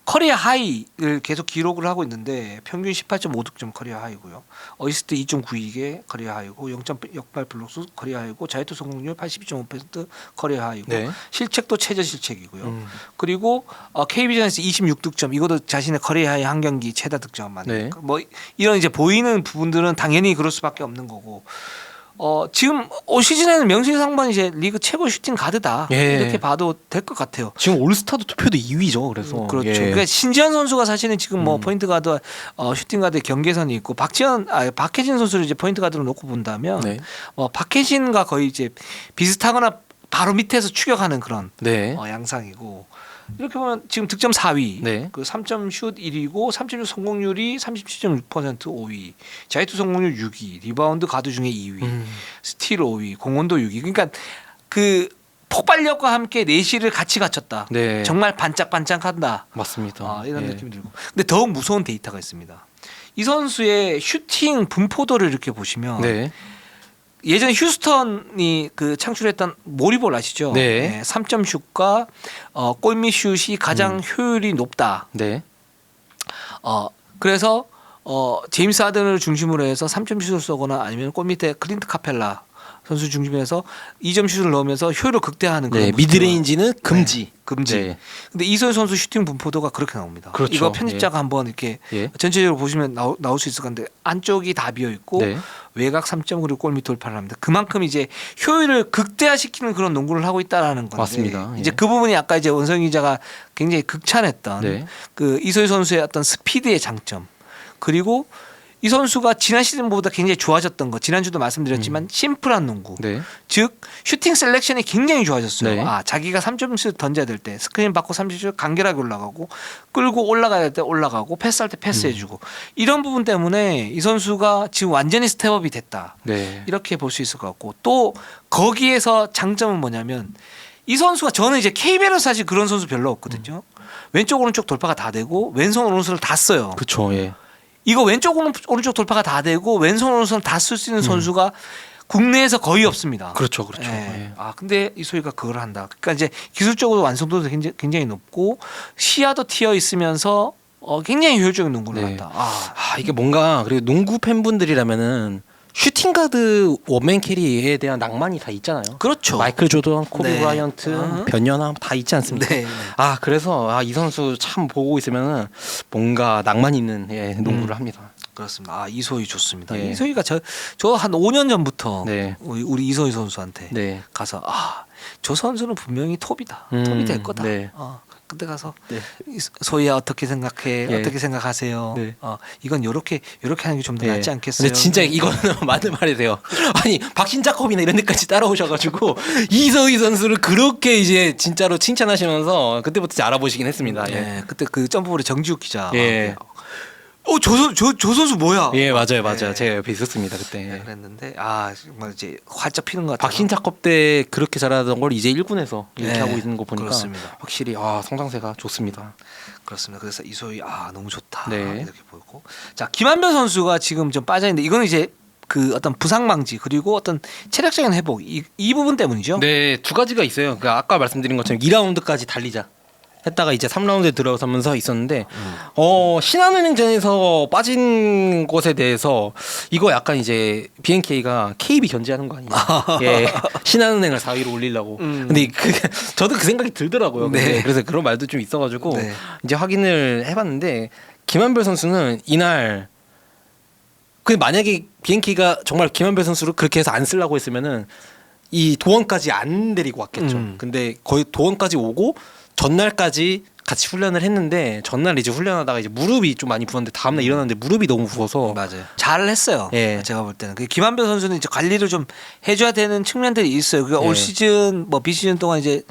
Speaker 1: 커리어 하이를 계속 기록을 하고 있는데 평균 18.5득점 커리어 하이고요. 어시스트 2.92개 커리어 하이고 0.08 블록수 커리어 하이고 자유투 성공률 82.5% 커리어 하이고
Speaker 2: 네.
Speaker 1: 실책도 최저 실책이고요. 그리고 KB전에서 26득점 이것도 자신의 커리어 하이 한 경기 최다 득점 만든.
Speaker 2: 네.
Speaker 1: 뭐 이런 이제 보이는 부분들은 당연히 그럴 수밖에 없는 거고. 지금 올 시즌에는 명실상부한 이제 리그 최고 슈팅 가드다
Speaker 2: 예.
Speaker 1: 이렇게 봐도 될 것 같아요.
Speaker 2: 지금 올스타도 투표도 2위죠. 그래서
Speaker 1: 그렇죠.
Speaker 2: 예.
Speaker 1: 그러니까 신지현 선수가 사실은 지금 뭐 포인트 가드, 슈팅 가드 경계선이 있고 박혜진 선수를 이제 포인트 가드로 놓고 본다면
Speaker 2: 네.
Speaker 1: 박혜진과 거의 이제 비슷하거나 바로 밑에서 추격하는 그런
Speaker 2: 네.
Speaker 1: 양상이고 이렇게 보면 지금 득점 4위,
Speaker 2: 네.
Speaker 1: 그 3점 슛 1위고 3점 성공률이 37.6% 5위, 자유투 성공률 6위, 리바운드 가드 중에 2위, 스틸 5위, 공헌도 6위. 그러니까 그 폭발력과 함께 내실을 같이 갖췄다.
Speaker 2: 네.
Speaker 1: 정말 반짝반짝한다.
Speaker 2: 맞습니다.
Speaker 1: 이런
Speaker 2: 예.
Speaker 1: 느낌이 들고. 근데 더욱 무서운 데이터가 있습니다. 이 선수의 슈팅 분포도를 이렇게 보시면
Speaker 2: 네.
Speaker 1: 예전 휴스턴이 그 창출했던 모리볼 아시죠?
Speaker 2: 네.
Speaker 1: 3점 슛과 골밑 슛이 가장 효율이 높다.
Speaker 2: 네.
Speaker 1: 그래서 제임스 하든을 중심으로 해서 3점 슛을 쏘거나 아니면 골밑에 클린트 카펠라 선수 중심으로 해서 2점 슛을 넣으면서 효율을 극대화하는 그런
Speaker 2: 네.
Speaker 1: 모습을-
Speaker 2: 미드레인지는 금지.
Speaker 1: 네, 금지.
Speaker 2: 네.
Speaker 1: 근데 이소희 선수 슈팅 분포도가 그렇게 나옵니다.
Speaker 2: 그렇죠.
Speaker 1: 이거 편집자가 한번 이렇게
Speaker 2: 예.
Speaker 1: 전체적으로 보시면 나올 수 있을 건데 안쪽이 다 비어 있고
Speaker 2: 네.
Speaker 1: 외곽 3점 그리고 골밑 돌파를 합니다. 그만큼 이제 효율을 극대화시키는 그런 농구를 하고 있다라는 건데
Speaker 2: 맞습니다. 예.
Speaker 1: 이제 그 부분이 아까 이제 원성희 기자가 굉장히 극찬했던
Speaker 2: 네.
Speaker 1: 그 이소희 선수의 어떤 스피드의 장점 그리고 이 선수가 지난 시즌보다 굉장히 좋아졌던 거 지난주도 말씀드렸지만 심플한 농구
Speaker 2: 네.
Speaker 1: 즉 슈팅 셀렉션이 굉장히 좋아졌어요.
Speaker 2: 네.
Speaker 1: 자기가 3점슛 던져야 될 때 스크린 받고 3점슛 간결하게 올라가고 끌고 올라가야 될 때 올라가고 패스할 때 패스해주고 이런 부분 때문에 이 선수가 지금 완전히 스텝업이 됐다.
Speaker 2: 네.
Speaker 1: 이렇게 볼 수 있을 것 같고 또 거기에서 장점은 뭐냐면 이 선수가 저는 이제 KBL에서 사실 그런 선수 별로 없거든요. 왼쪽 오른쪽 돌파가 다 되고 왼손 오른손을 다 써요.
Speaker 2: 그렇죠. 예.
Speaker 1: 이거 왼쪽 오른쪽 돌파가 다 되고 왼손 오른손 다 쓸 수 있는 선수가 국내에서 거의 없습니다.
Speaker 2: 그렇죠. 그렇죠.
Speaker 1: 예.
Speaker 2: 예.
Speaker 1: 근데 이소희가 그걸 한다. 그러니까 이제 기술적으로 완성도도 굉장히 높고 시야도 튀어 있으면서 굉장히 효율적인 농구를
Speaker 2: 네.
Speaker 1: 한다.
Speaker 2: 이게 뭔가 그리고 농구 팬분들이라면은 슈팅 가드 원맨 캐리에 대한 낭만이 다 있잖아요.
Speaker 1: 그렇죠.
Speaker 2: 마이클 조던, 코비
Speaker 1: 네.
Speaker 2: 브라이언트, 변연함 다 있지 않습니까?
Speaker 1: 네. 네.
Speaker 2: 그래서 이 선수 참 보고 있으면은 뭔가 낭만 있는 농구를 합니다.
Speaker 1: 그렇습니다. 이소희 좋습니다.
Speaker 2: 네.
Speaker 1: 이소희가 저 한 5년 전부터
Speaker 2: 네.
Speaker 1: 우리 이소희 선수한테
Speaker 2: 네.
Speaker 1: 가서 저 선수는 분명히 톱이다. 톱이 될 거다.
Speaker 2: 네.
Speaker 1: 그때 가서
Speaker 2: 네.
Speaker 1: 소희야 어떻게 생각해?
Speaker 2: 예.
Speaker 1: 어떻게 생각하세요?
Speaker 2: 네.
Speaker 1: 이건 요렇게 하는 게 좀 더
Speaker 2: 예.
Speaker 1: 낫지 않겠어요?
Speaker 2: 근데 진짜 이거는 맞는 말이세요. 아니 박신자컵이나 이런 데까지 따라오셔가지고 이소희 선수를 그렇게 이제 진짜로 칭찬하시면서 그때부터 이제 알아보시긴 했습니다.
Speaker 1: 네, 그때 그 점프볼의 정지욱 기자.
Speaker 2: 예.
Speaker 1: 저 선수 뭐야?
Speaker 2: 예, 맞아요.
Speaker 1: 네.
Speaker 2: 제가 옆에 있었습니다 그때.
Speaker 1: 네, 그랬는데 정말 이제 활짝 피는 것 같아요.
Speaker 2: 박신자컵 때 그렇게 잘하던 걸 이제 1군에서 이렇게
Speaker 1: 네,
Speaker 2: 하고 있는 거 보니까
Speaker 1: 그렇습니다.
Speaker 2: 확실히 성장세가 좋습니다.
Speaker 1: 그렇습니다. 그래서 이소희 너무 좋다
Speaker 2: 네.
Speaker 1: 이렇게 보였고, 자 김한별 선수가 지금 좀 빠져 있는데 이거는 이제 그 어떤 부상 방지 그리고 어떤 체력적인 회복 이 부분 때문이죠.
Speaker 2: 네, 두 가지가 있어요. 그러니까 아까 말씀드린 것처럼 2라운드까지 달리자 했다가 이제 3라운드에 들어서면서 있었는데 신한은행전에서 빠진 것에 대해서 이거 약간 이제 BNK가 KB 견제하는 거 아니냐. 예. 신한은행을 4위로 올리려고. 근데 저도 그 생각이 들더라고요.
Speaker 1: 네.
Speaker 2: 그래서 그런 말도 좀 있어가지고
Speaker 1: 네.
Speaker 2: 이제 확인을 해봤는데 김한별 선수는 이날 만약에 BNK가 정말 김한별 선수를 그렇게 해서 안 쓰려고 했으면은 이 도원까지 안 데리고 왔겠죠. 근데 거의 도원까지 오고 전날까지 같이 훈련을 했는데 전날 이제 훈련하다가 이제 무릎이 좀 많이 부었는데 다음날 일어났는데 무릎이 너무 부어서
Speaker 1: 맞아요. 잘 했어요.
Speaker 2: 예.
Speaker 1: 제가 볼 때는 김한별 선수는 이제 관리를 좀 해줘야 되는 측면들이 있어요. 그러니까
Speaker 2: 예.
Speaker 1: 올 시즌 비시즌 동안 이제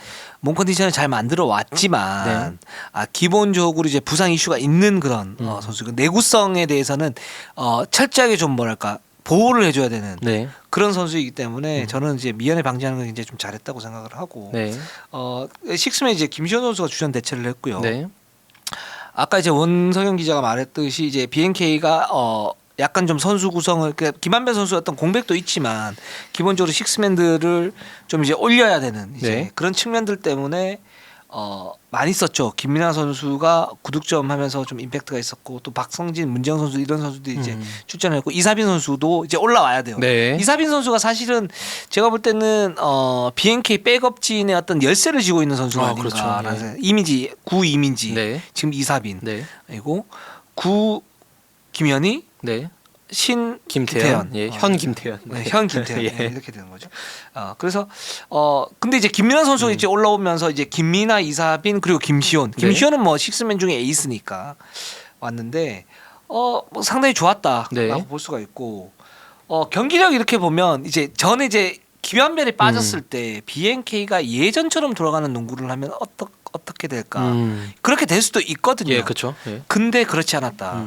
Speaker 1: 몸 컨디션을 잘 만들어 왔지만 기본적으로 이제 부상 이슈가 있는 그런 선수. 내구성에 대해서는 철저하게 좀 보호를 해줘야 되는
Speaker 2: 네.
Speaker 1: 그런 선수이기 때문에 저는 이제 미연에 방지하는 걸 굉장히 좀 잘했다고 생각을 하고
Speaker 2: 네.
Speaker 1: 식스맨 이제 김시현 선수가 주전 대체를 했고요.
Speaker 2: 네.
Speaker 1: 아까 이제 원석영 기자가 말했듯이 이제 BNK가 약간 좀 선수 구성을 그러니까 김한배 선수 어떤 공백도 있지만 기본적으로 식스맨들을 좀 이제 올려야 되는 이제
Speaker 2: 네.
Speaker 1: 그런 측면들 때문에 많이 썼죠. 김민아 선수가 9득점 하면서 좀 임팩트가 있었고 또 박성진, 문재영 선수 이런 선수들이 이제 출전했고 이사빈 선수도 이제 올라와야 돼요.
Speaker 2: 네.
Speaker 1: 이사빈 선수가 사실은 제가 볼 때는 BNK 백업진의 어떤 열쇠를 쥐고 있는 선수가 아닌가
Speaker 2: 그렇죠.
Speaker 1: 라는
Speaker 2: 예.
Speaker 1: 생각. 이민지 구 이민지
Speaker 2: 네.
Speaker 1: 지금 이사빈
Speaker 2: 네.
Speaker 1: 그리고 구 김현희
Speaker 2: 네.
Speaker 1: 신
Speaker 2: 김태현.
Speaker 1: 김태현.
Speaker 2: 예. 현 김태현.
Speaker 1: 네, 현 김태현
Speaker 2: 예.
Speaker 1: 네, 이렇게 되는 거죠. 그래서 근데 이제 김민아 선수가 이제 올라오면서 이제 김민아, 이사빈 그리고 김시온.
Speaker 2: 네.
Speaker 1: 김시온은 뭐 식스맨 중에 에이스니까 왔는데 뭐 상당히 좋았다라고
Speaker 2: 네.
Speaker 1: 볼 수가 있고 경기력 이렇게 보면 이제 전에 이제 김한별이 빠졌을 때 BNK가 예전처럼 돌아가는 농구를 하면 어떻게 될까? 그렇게 될 수도 있거든요.
Speaker 2: 예, 그렇죠. 예.
Speaker 1: 근데 그렇지 않았다.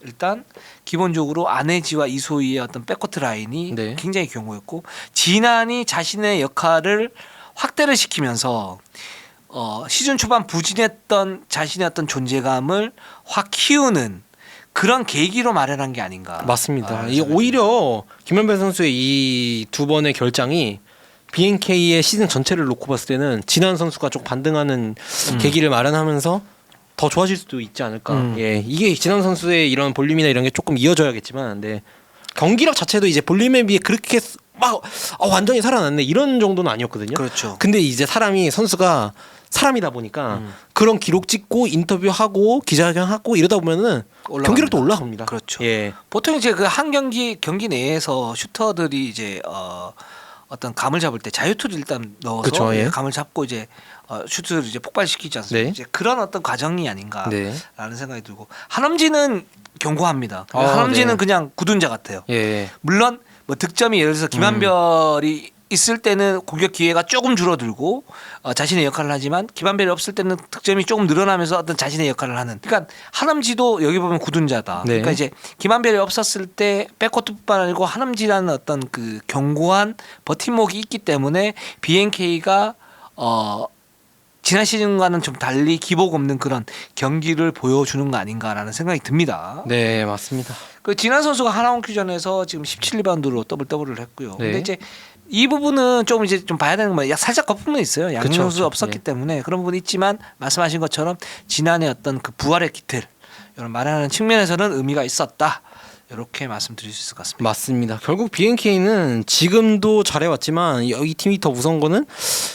Speaker 1: 일단 기본적으로 안혜지와 이소희의 어떤 백코트 라인이
Speaker 2: 네.
Speaker 1: 굉장히 견고했고 진한이 자신의 역할을 확대를 시키면서 시즌 초반 부진했던 자신의 어떤 존재감을 확 키우는 그런 계기로 마련한 게 아닌가.
Speaker 2: 맞습니다. 이 오히려 김현배 선수의 이 두 번의 결장이 BNK의 시즌 전체를 놓고 봤을 때는 진한 선수가 좀 반등하는 계기를 마련하면서 더 좋아질 수도 있지 않을까. 예, 이게 진한 선수의 이런 볼륨이나 이런 게 조금 이어져야겠지만, 네. 경기력 자체도 이제 볼륨에 비해 그렇게 막 완전히 살아났네 이런 정도는 아니었거든요.
Speaker 1: 그렇죠.
Speaker 2: 근데 이제 선수가 사람이다 보니까 그런 기록 찍고 인터뷰하고 기자회견하고 이러다 보면은
Speaker 1: 올라갑니다.
Speaker 2: 경기력도 올라갑니다.
Speaker 1: 그렇죠.
Speaker 2: 예.
Speaker 1: 보통 이제 그 한 경기 내에서 슈터들이 이제 어떤 감을 잡을 때 자유투를 일단 넣어서
Speaker 2: 그쵸, 예.
Speaker 1: 감을 잡고 이제 슈트를 이제 폭발시키지 않습니까?
Speaker 2: 네.
Speaker 1: 이제 그런 어떤 과정이 아닌가라는
Speaker 2: 네.
Speaker 1: 생각이 들고 한엄지는 견고합니다.
Speaker 2: 아,
Speaker 1: 한엄지는
Speaker 2: 네.
Speaker 1: 그냥 굳은 자 같아요.
Speaker 2: 예.
Speaker 1: 물론 뭐 득점이 예를 들어서 김한별이 있을 때는 공격 기회가 조금 줄어들고 자신의 역할을 하지만 김한별이 없을 때는 득점이 조금 늘어나면서 어떤 자신의 역할을 하는. 그러니까 한엄지도 여기 보면 굳은 자다.
Speaker 2: 네.
Speaker 1: 그러니까 이제 김한별이 없었을 때 백코트뿐만 아니고 한엄지라는 어떤 그 견고한 버팀목이 있기 때문에 BNK가 지난 시즌과는 좀 달리 기복 없는 그런 경기를 보여주는 거 아닌가라는 생각이 듭니다.
Speaker 2: 네, 맞습니다.
Speaker 1: 그 진한 선수가 하나원 큐전에서 지금 17리바운드로 더블을 했고요.
Speaker 2: 네.
Speaker 1: 근데 이제 이 부분은 좀 이제 좀 봐야 되는 건 살짝 거품은 있어요. 양현
Speaker 2: 그쵸,
Speaker 1: 선수
Speaker 2: 그쵸.
Speaker 1: 없었기
Speaker 2: 예.
Speaker 1: 때문에 그런 부분이 있지만 말씀하신 것처럼 지난해 어떤 그 부활의 기틀 이런 마련하는 측면에서는 의미가 있었다. 이렇게 말씀드릴 수 있을 것 같습니다.
Speaker 2: 맞습니다. 결국 BNK는 지금도 잘해왔지만 이 팀이 더 무서운 거는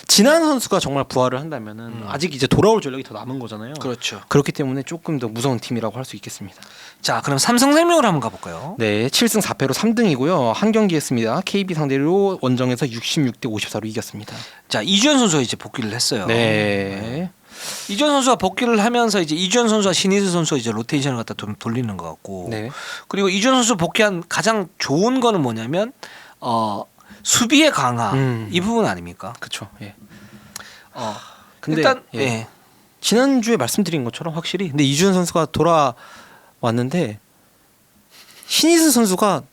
Speaker 2: 진한 선수가 정말 부활을 한다면은 아직 이제 돌아올 전력이 더 남은 거잖아요.
Speaker 1: 그렇죠.
Speaker 2: 그렇기 때문에 조금 더 무서운 팀이라고 할 수 있겠습니다.
Speaker 1: 자, 그럼 삼성생명으로 한번 가볼까요?
Speaker 2: 네, 7승 4패로 3등이고요. 한 경기 했습니다. KB 상대로 원정에서 66대 54로 이겼습니다.
Speaker 1: 자, 이주현 선수가 이제 복귀를 했어요.
Speaker 2: 네.
Speaker 1: 이주현 선수가 복귀를 하면서 이제 이주현 선수와 신희수 선수가 이제 로테이션을 갖다 좀 돌리는 것 같고.
Speaker 2: 네.
Speaker 1: 그리고 이주현 선수 복귀한 가장 좋은 거는 뭐냐면 수비의 강화 이 부분 아닙니까?
Speaker 2: 그렇죠. 예.
Speaker 1: 근데 일단
Speaker 2: 예.
Speaker 1: 예.
Speaker 2: 지난주에 말씀드린 것처럼 확실히 근데 이주현 선수가 돌아왔는데 신희수 선수가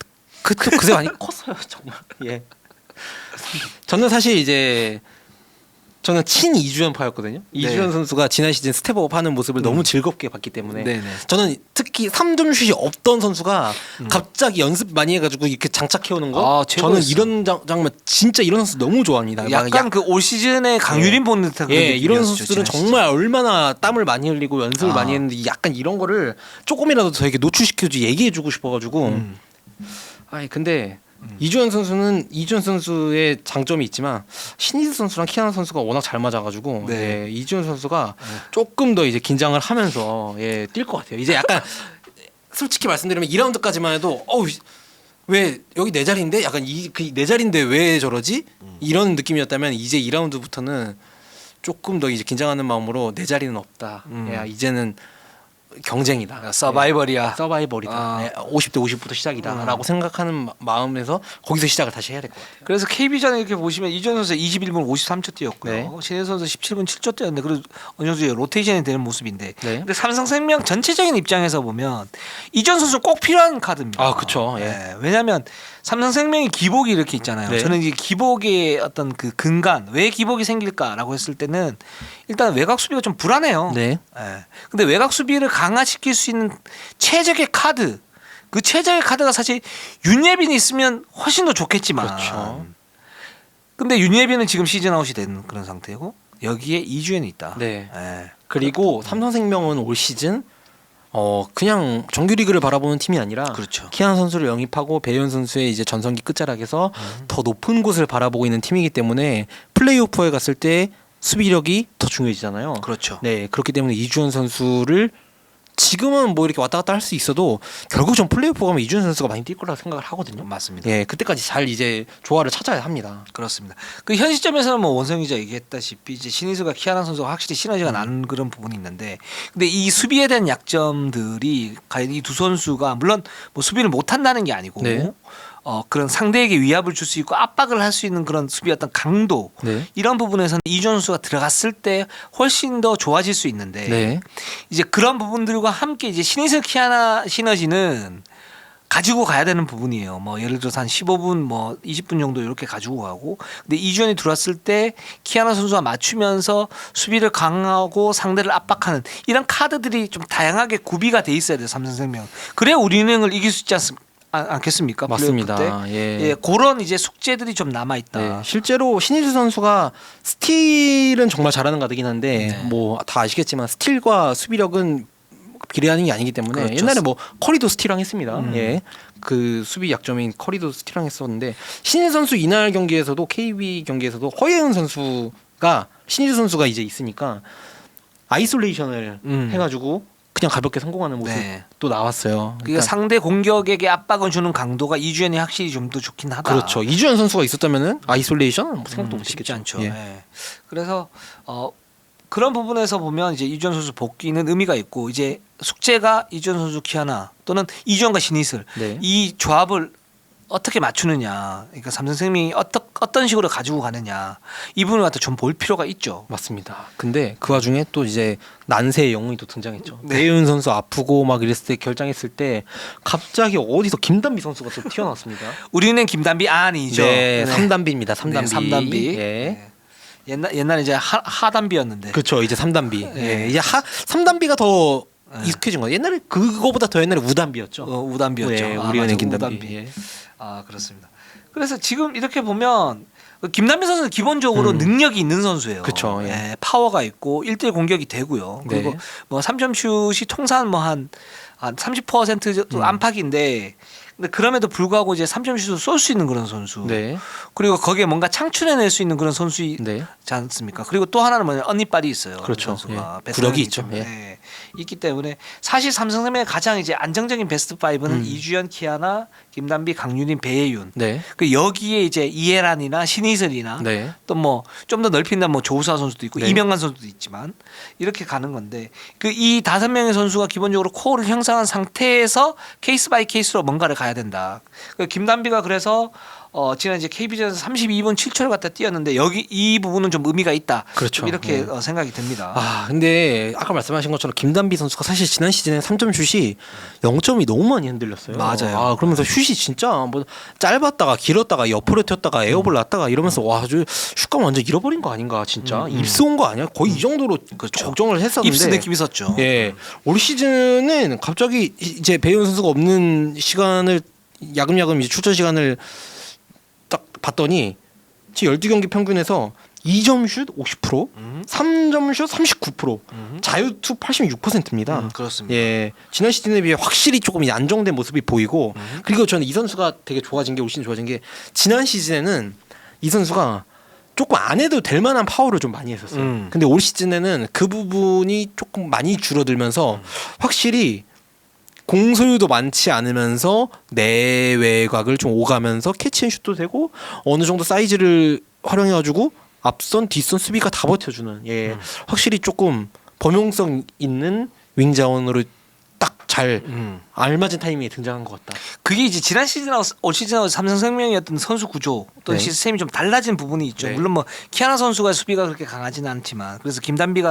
Speaker 2: 그새 많이 컸어요 정말. 예. 저는 사실 이제 저는 친 이주연파였거든요. 이주연 선수가 지난 시즌 스텝업 하는 모습을 너무 즐겁게 봤기 때문에
Speaker 1: 네네.
Speaker 2: 저는 특히 3점 슛이 없던 선수가 갑자기 연습 많이 해가지고 이렇게 장착해오는 거 저는
Speaker 1: 최고였어.
Speaker 2: 이런 장면 진짜 이런 선수 너무 좋아합니다.
Speaker 1: 약간 그 올 시즌에 강유림 보는 듯한 그런
Speaker 2: 예, 이런
Speaker 1: 느낌이었죠,
Speaker 2: 선수들은
Speaker 1: 지난
Speaker 2: 정말 얼마나 땀을 많이 흘리고 연습을 많이 했는데 약간 이런 거를 조금이라도 저에게 노출시켜주고 얘기해주고 싶어가지고 아니 근데 이주현 선수의 장점이 있지만 신희수 선수랑 키아나 선수가 워낙 잘 맞아가지고
Speaker 1: 네.
Speaker 2: 예, 이주현 선수가 조금 더 이제 긴장을 하면서 예, 뛸 것 같아요. 이제 약간 솔직히 말씀드리면 2라운드까지만 해도 왜 여기 내 자리인데 약간 내 자리인데 왜 저러지 이런 느낌이었다면 이제 2라운드부터는 조금 더 이제 긴장하는 마음으로 내 자리는 없다. 야, 이제는 경쟁이다.
Speaker 1: 서바이벌이야.
Speaker 2: 서바이벌이다.
Speaker 1: 아.
Speaker 2: 네, 50대 50부터 시작이다라고 생각하는 마음에서 거기서 시작을 다시 해야 될 것 같아요.
Speaker 1: 그래서 KB전 이렇게 보시면 이주현 선수 21분 53초 뛰었고요.
Speaker 2: 네.
Speaker 1: 신혜 선수 17분 7초 뛰었는데 그래도 어느 정도 로테이션이 되는 모습인데.
Speaker 2: 네.
Speaker 1: 근데 삼성생명 전체적인 입장에서 보면 이주현 선수 꼭 필요한 카드입니다.
Speaker 2: 아, 그쵸. 예.
Speaker 1: 네. 왜냐하면 삼성생명이 기복이 이렇게 있잖아요.
Speaker 2: 네.
Speaker 1: 저는 이제 기복의 어떤 그 근간 왜 기복이 생길까라고 했을 때는 일단 외곽 수비가 좀 불안해요.
Speaker 2: 네.
Speaker 1: 예. 근데 외곽 수비를 강화시킬 수 있는 최적의 카드, 그 최적의 카드가 사실 윤예빈이 있으면 훨씬 더 좋겠지만.
Speaker 2: 그렇죠.
Speaker 1: 근데 윤예빈은 지금 시즌 아웃이 된 그런 상태고 여기에 이주연이 있다.
Speaker 2: 네.
Speaker 1: 예.
Speaker 2: 그리고 삼성생명은 올 시즌 그냥 정규리그를 바라보는 팀이 아니라
Speaker 1: 그렇죠.
Speaker 2: 키안 선수를 영입하고 배현 선수의 이제 전성기 끝자락에서 더 높은 곳을 바라보고 있는 팀이기 때문에 플레이오프에 갔을 때 수비력이 더 중요해지잖아요.
Speaker 1: 그렇죠.
Speaker 2: 네, 그렇기 때문에 이주현 선수를 지금은 뭐 이렇게 왔다 갔다 할 수 있어도 결국 전 플레이오프 가면 이주현 선수가 많이 뛸 거라고 생각을 하거든요.
Speaker 1: 맞습니다.
Speaker 2: 예, 그때까지 잘 이제 조화를 찾아야 합니다.
Speaker 1: 그렇습니다. 그 현 시점에서는 뭐 원성 기자 얘기했다시피 이제 신희수가 키아나 선수가 확실히 시너지가 나는 그런 부분이 있는데, 근데 이 수비에 대한 약점들이 과연 이 두 선수가 물론 뭐 수비를 못 한다는 게 아니고
Speaker 2: 네.
Speaker 1: 그런 상대에게 위압을 줄 수 있고 압박을 할 수 있는 그런 수비 어떤 강도
Speaker 2: 네.
Speaker 1: 이런 부분에서는 이주현 선수가 들어갔을 때 훨씬 더 좋아질 수 있는데
Speaker 2: 네.
Speaker 1: 이제 그런 부분들과 함께 이제 신희수 키아나 시너지는 가지고 가야 되는 부분이에요. 뭐 예를 들어서 한 15분 뭐 20분 정도 이렇게 가지고 가고, 근데 이주현이 들어왔을 때 키아나 선수가 맞추면서 수비를 강화하고 상대를 압박하는 이런 카드들이 좀 다양하게 구비가 돼 있어야 돼요. 삼성생명. 그래야 우리은행을 이길 수 있지 않겠습니까?
Speaker 2: 맞습니다.
Speaker 1: 플레이오프 때.
Speaker 2: 예.
Speaker 1: 예, 그런 이제 숙제들이 좀 남아 있다.
Speaker 2: 네, 실제로 신희수 선수가 스틸은 정말 잘하는 가드긴 한데
Speaker 1: 네.
Speaker 2: 뭐 다 아시겠지만 스틸과 수비력은 비례하는 게 아니기 때문에
Speaker 1: 그렇죠.
Speaker 2: 옛날에 뭐 커리도 스틸랑 했습니다. 예. 그 수비 약점인 커리도 스틸랑 했었는데 신희수 선수 이날 경기에서도 KB 경기에서도 허예은 선수가 신희수 선수가 이제 있으니까 아이솔레이션을 해가지고 그냥 가볍게 성공하는 모습도
Speaker 1: 네.
Speaker 2: 나왔어요.
Speaker 1: 그러니까 상대 공격에게 압박을 주는 강도가 이주현이 확실히 좀 더 좋긴 하다.
Speaker 2: 그렇죠. 이주현 선수가 있었다면은 아이솔레이션 뭐 생각도
Speaker 1: 쉽지
Speaker 2: 못했겠죠.
Speaker 1: 않죠.
Speaker 2: 예.
Speaker 1: 예. 그래서 그런 부분에서 보면 이제 이주현 선수 복귀는 의미가 있고, 이제 숙제가 이주현 선수 키아나 또는 이주현과 신이슬
Speaker 2: 네.
Speaker 1: 이 조합을 어떻게 맞추느냐, 그러니까 삼성생명이 어떤 식으로 가지고 가느냐 이 부분을 갖다 좀 볼 필요가 있죠.
Speaker 2: 맞습니다. 근데 그 와중에 또 이제 난세의 영웅이 또 등장했죠.
Speaker 1: 네.
Speaker 2: 배윤 선수 아프고 막 이랬을 때 결장했을 때 갑자기 어디서 김단비 선수가 또 튀어나왔습니다.
Speaker 1: 우리는 김단비 아니죠.
Speaker 2: 네, 삼단비입니다. 삼단비.
Speaker 1: 네, 삼단비.
Speaker 2: 예.
Speaker 1: 네. 옛날에 이제 하단비였는데.
Speaker 2: 그렇죠. 이제 삼단비.
Speaker 1: 네.
Speaker 2: 예. 이제 삼단비가 더
Speaker 1: 네.
Speaker 2: 익숙해진 거예요. 옛날에 그거보다 더 옛날에 우단비였죠.
Speaker 1: 우단비였죠.
Speaker 2: 네,
Speaker 1: 아,
Speaker 2: 우리은행
Speaker 1: 맞아,
Speaker 2: 김단비.
Speaker 1: 우단비.
Speaker 2: 예.
Speaker 1: 아, 그렇습니다. 그래서 지금 이렇게 보면 김남민 선수는 기본적으로 능력이 있는 선수예요.
Speaker 2: 그쵸, 예.
Speaker 1: 예, 파워가 있고 1대1 공격이 되고요. 그리고
Speaker 2: 네.
Speaker 1: 뭐 3점 슛이 통산 뭐 한 30% 정도 안팎인데, 근데 그럼에도 불구하고 이제 3점 슛을 쏠 수 있는 그런 선수.
Speaker 2: 네.
Speaker 1: 그리고 거기에 뭔가 창출해낼 수 있는 그런 선수이지
Speaker 2: 네.
Speaker 1: 않습니까? 그리고 또 하나는 뭐냐, 언니빨이 있어요.
Speaker 2: 그렇죠.
Speaker 1: 선수가.
Speaker 2: 예.
Speaker 1: 베스트
Speaker 2: 구력이
Speaker 1: 라인이기
Speaker 2: 있죠.
Speaker 1: 때문에.
Speaker 2: 예.
Speaker 1: 예. 있기 때문에 사실 삼성생명의 가장 이제 안정적인 베스트 5는 이주연, 키아나, 김단비, 강윤인, 배혜윤.
Speaker 2: 네.
Speaker 1: 그 여기에 이제 이해란이나 신희슬이나
Speaker 2: 네.
Speaker 1: 또 뭐 좀 더 넓힌다면 뭐 조우사 선수도 있고
Speaker 2: 네.
Speaker 1: 이명관 선수도 있지만 이렇게 가는 건데, 그 이 5명의 선수가 기본적으로 코어를 형성한 상태에서 케이스 바이 케이스로 뭔가를 가야 된다. 그 김단비가 그래서 지난 이제 KB전에서 32분 7초를 갖다 뛰었는데 여기 이 부분은 좀 의미가 있다.
Speaker 2: 그렇죠.
Speaker 1: 좀 이렇게
Speaker 2: 네.
Speaker 1: 생각이 듭니다.
Speaker 2: 아, 근데 아까 말씀하신 것처럼 김단비 선수가 사실 지난 시즌에 3점 슛이 0점이 너무 많이 흔들렸어요.
Speaker 1: 맞아요.
Speaker 2: 아, 그러면서 슛이 진짜 뭐 짧았다가 길었다가 옆으로 튀었다가 에어볼 났다가 이러면서 와, 아주 슛감 완전 잃어버린 거 아닌가 진짜. 입스 온 거 아니야? 거의 이 정도로
Speaker 1: 그렇죠.
Speaker 2: 걱정을 했었는데.
Speaker 1: 입스 느낌 있었죠.
Speaker 2: 예. 올 시즌은 갑자기 이제 배윤 선수가 없는 시간을 야금야금 이제 출전 시간을 딱 봤더니 지금 12경기 평균에서 2점 슛 50%, 3점 슛 39%, 자유투 86%입니다.
Speaker 1: 그렇습니다.
Speaker 2: 예, 지난 시즌에 비해 확실히 조금 이제 안정된 모습이 보이고, 그리고 저는 이 선수가 되게 좋아진 게, 올 시즌 좋아진 게, 지난 시즌에는 이 선수가 조금 안 해도 될 만한 파워를 좀 많이 했었어요. 근데 올 시즌에는 그 부분이 조금 많이 줄어들면서 확실히 공소유도 많지 않으면서 내외곽을 좀 오가면서 캐치앤슛도 되고 어느 정도 사이즈를 활용해가지고 앞선 뒷선 수비가 다 버텨주는, 예, 확실히 조금 범용성 있는 윙 자원으로 잘 알맞은 타이밍에 등장한 것 같다.
Speaker 1: 그게 이제 지난 시즌하고 올 시즌하고 삼성생명의 어떤 선수 구조 또는
Speaker 2: 네.
Speaker 1: 시스템이 좀 달라진 부분이 있죠.
Speaker 2: 네.
Speaker 1: 물론 뭐 키아나 선수가 수비가 그렇게 강하지는 않지만 그래서 김단비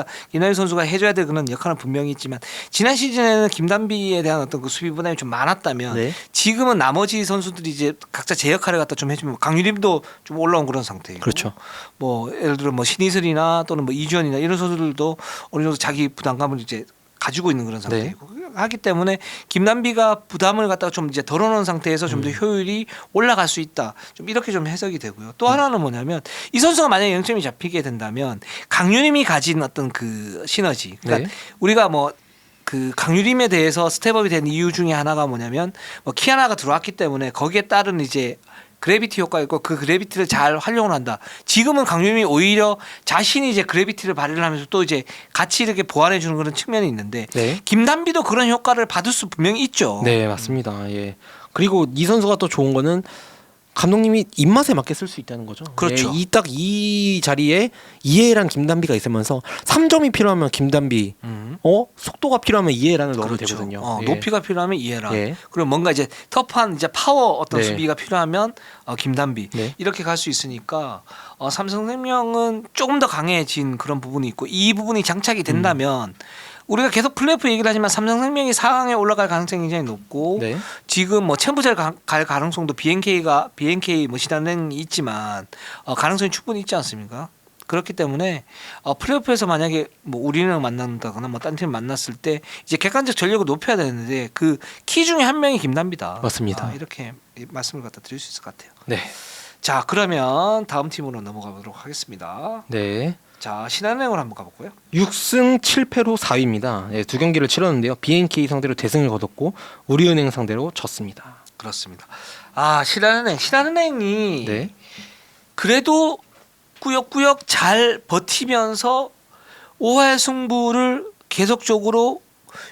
Speaker 1: 선수가 해줘야 될 그런 역할은 분명히 있지만 지난 시즌에는 김단비에 대한 어떤 그 수비 부담이 좀 많았다면
Speaker 2: 네.
Speaker 1: 지금은 나머지 선수들이 이제 각자 제 역할을 갖다 좀 해주면 강유림도 좀 올라온 그런 상태이고
Speaker 2: 그렇죠.
Speaker 1: 뭐 예를 들어 뭐 신이슬이나 또는 뭐 이주연이나 이런 선수들도 어느 정도 자기 부담감을 이제 가지고 있는 그런 상태이고 하기 때문에 김남비가 부담을 갖다가 좀 이제 덜어놓은 상태에서 좀 더 효율이 올라갈 수 있다. 좀 이렇게 좀 해석이 되고요. 또 하나는 뭐냐면 이 선수가 만약에 0점이 잡히게 된다면 강유림이 가진 어떤 그 시너지. 그러니까
Speaker 2: 네.
Speaker 1: 우리가 뭐 그 강유림에 대해서 스텝업이 된 이유 중에 하나가 뭐냐면 뭐 키아나가 들어왔기 때문에 거기에 따른 이제 그래비티 효과가 있고 그 그래비티를 잘 활용을 한다. 지금은 강유림이 오히려 자신이 이제 그래비티를 발휘를 하면서 또 이제 같이 이렇게 보완해 주는 그런 측면이 있는데
Speaker 2: 네.
Speaker 1: 김단비도 그런 효과를 받을 수 분명히 있죠.
Speaker 2: 네, 맞습니다. 예. 그리고 이 선수가 또 좋은 거는 감독님이 입맛에 맞게 쓸 수 있다는 거죠.
Speaker 1: 그렇죠.
Speaker 2: 예, 딱 이 자리에 이해랑 김단비가 있으면서 3점이 필요하면 김단비, 속도가 필요하면 이해란을 넣으면
Speaker 1: 그렇죠.
Speaker 2: 되거든요. 예.
Speaker 1: 높이가 필요하면 이해라.
Speaker 2: 예.
Speaker 1: 그리고 뭔가 이제 터프한 이제 파워 어떤
Speaker 2: 네.
Speaker 1: 수비가 필요하면 김단비
Speaker 2: 네.
Speaker 1: 이렇게 갈 수 있으니까 삼성생명은 조금 더 강해진 그런 부분이 있고 이 부분이 장착이 된다면 우리가 계속 플레이오프 얘기를 하지만 삼성생명이 4강에 올라갈 가능성이 굉장히 높고
Speaker 2: 네.
Speaker 1: 지금 뭐 챔프제를 갈 가능성도 BNK 뭐 신한은행이 있지만 가능성이 충분히 있지 않습니까? 그렇기 때문에 플레이오프에서 만약에 뭐 우리는 만난다거나 뭐 딴 팀 만났을 때 이제 객관적 전력을 높여야 되는데 그 키 중에 한 명이 김단비다.
Speaker 2: 맞습니다.
Speaker 1: 이렇게 말씀을 갖다 드릴 수 있을 것 같아요.
Speaker 2: 네.
Speaker 1: 자 그러면 다음 팀으로 넘어가 보도록 하겠습니다.
Speaker 2: 네.
Speaker 1: 자 신한은행으로 한번 가볼까요?
Speaker 2: 6승 7패로 4위입니다. 예, 두 경기를 치렀는데요. BNK 상대로 대승을 거뒀고 우리은행 상대로 졌습니다.
Speaker 1: 그렇습니다. 신한은행이
Speaker 2: 네.
Speaker 1: 그래도 꾸역꾸역 잘 버티면서 5회 승부를 계속적으로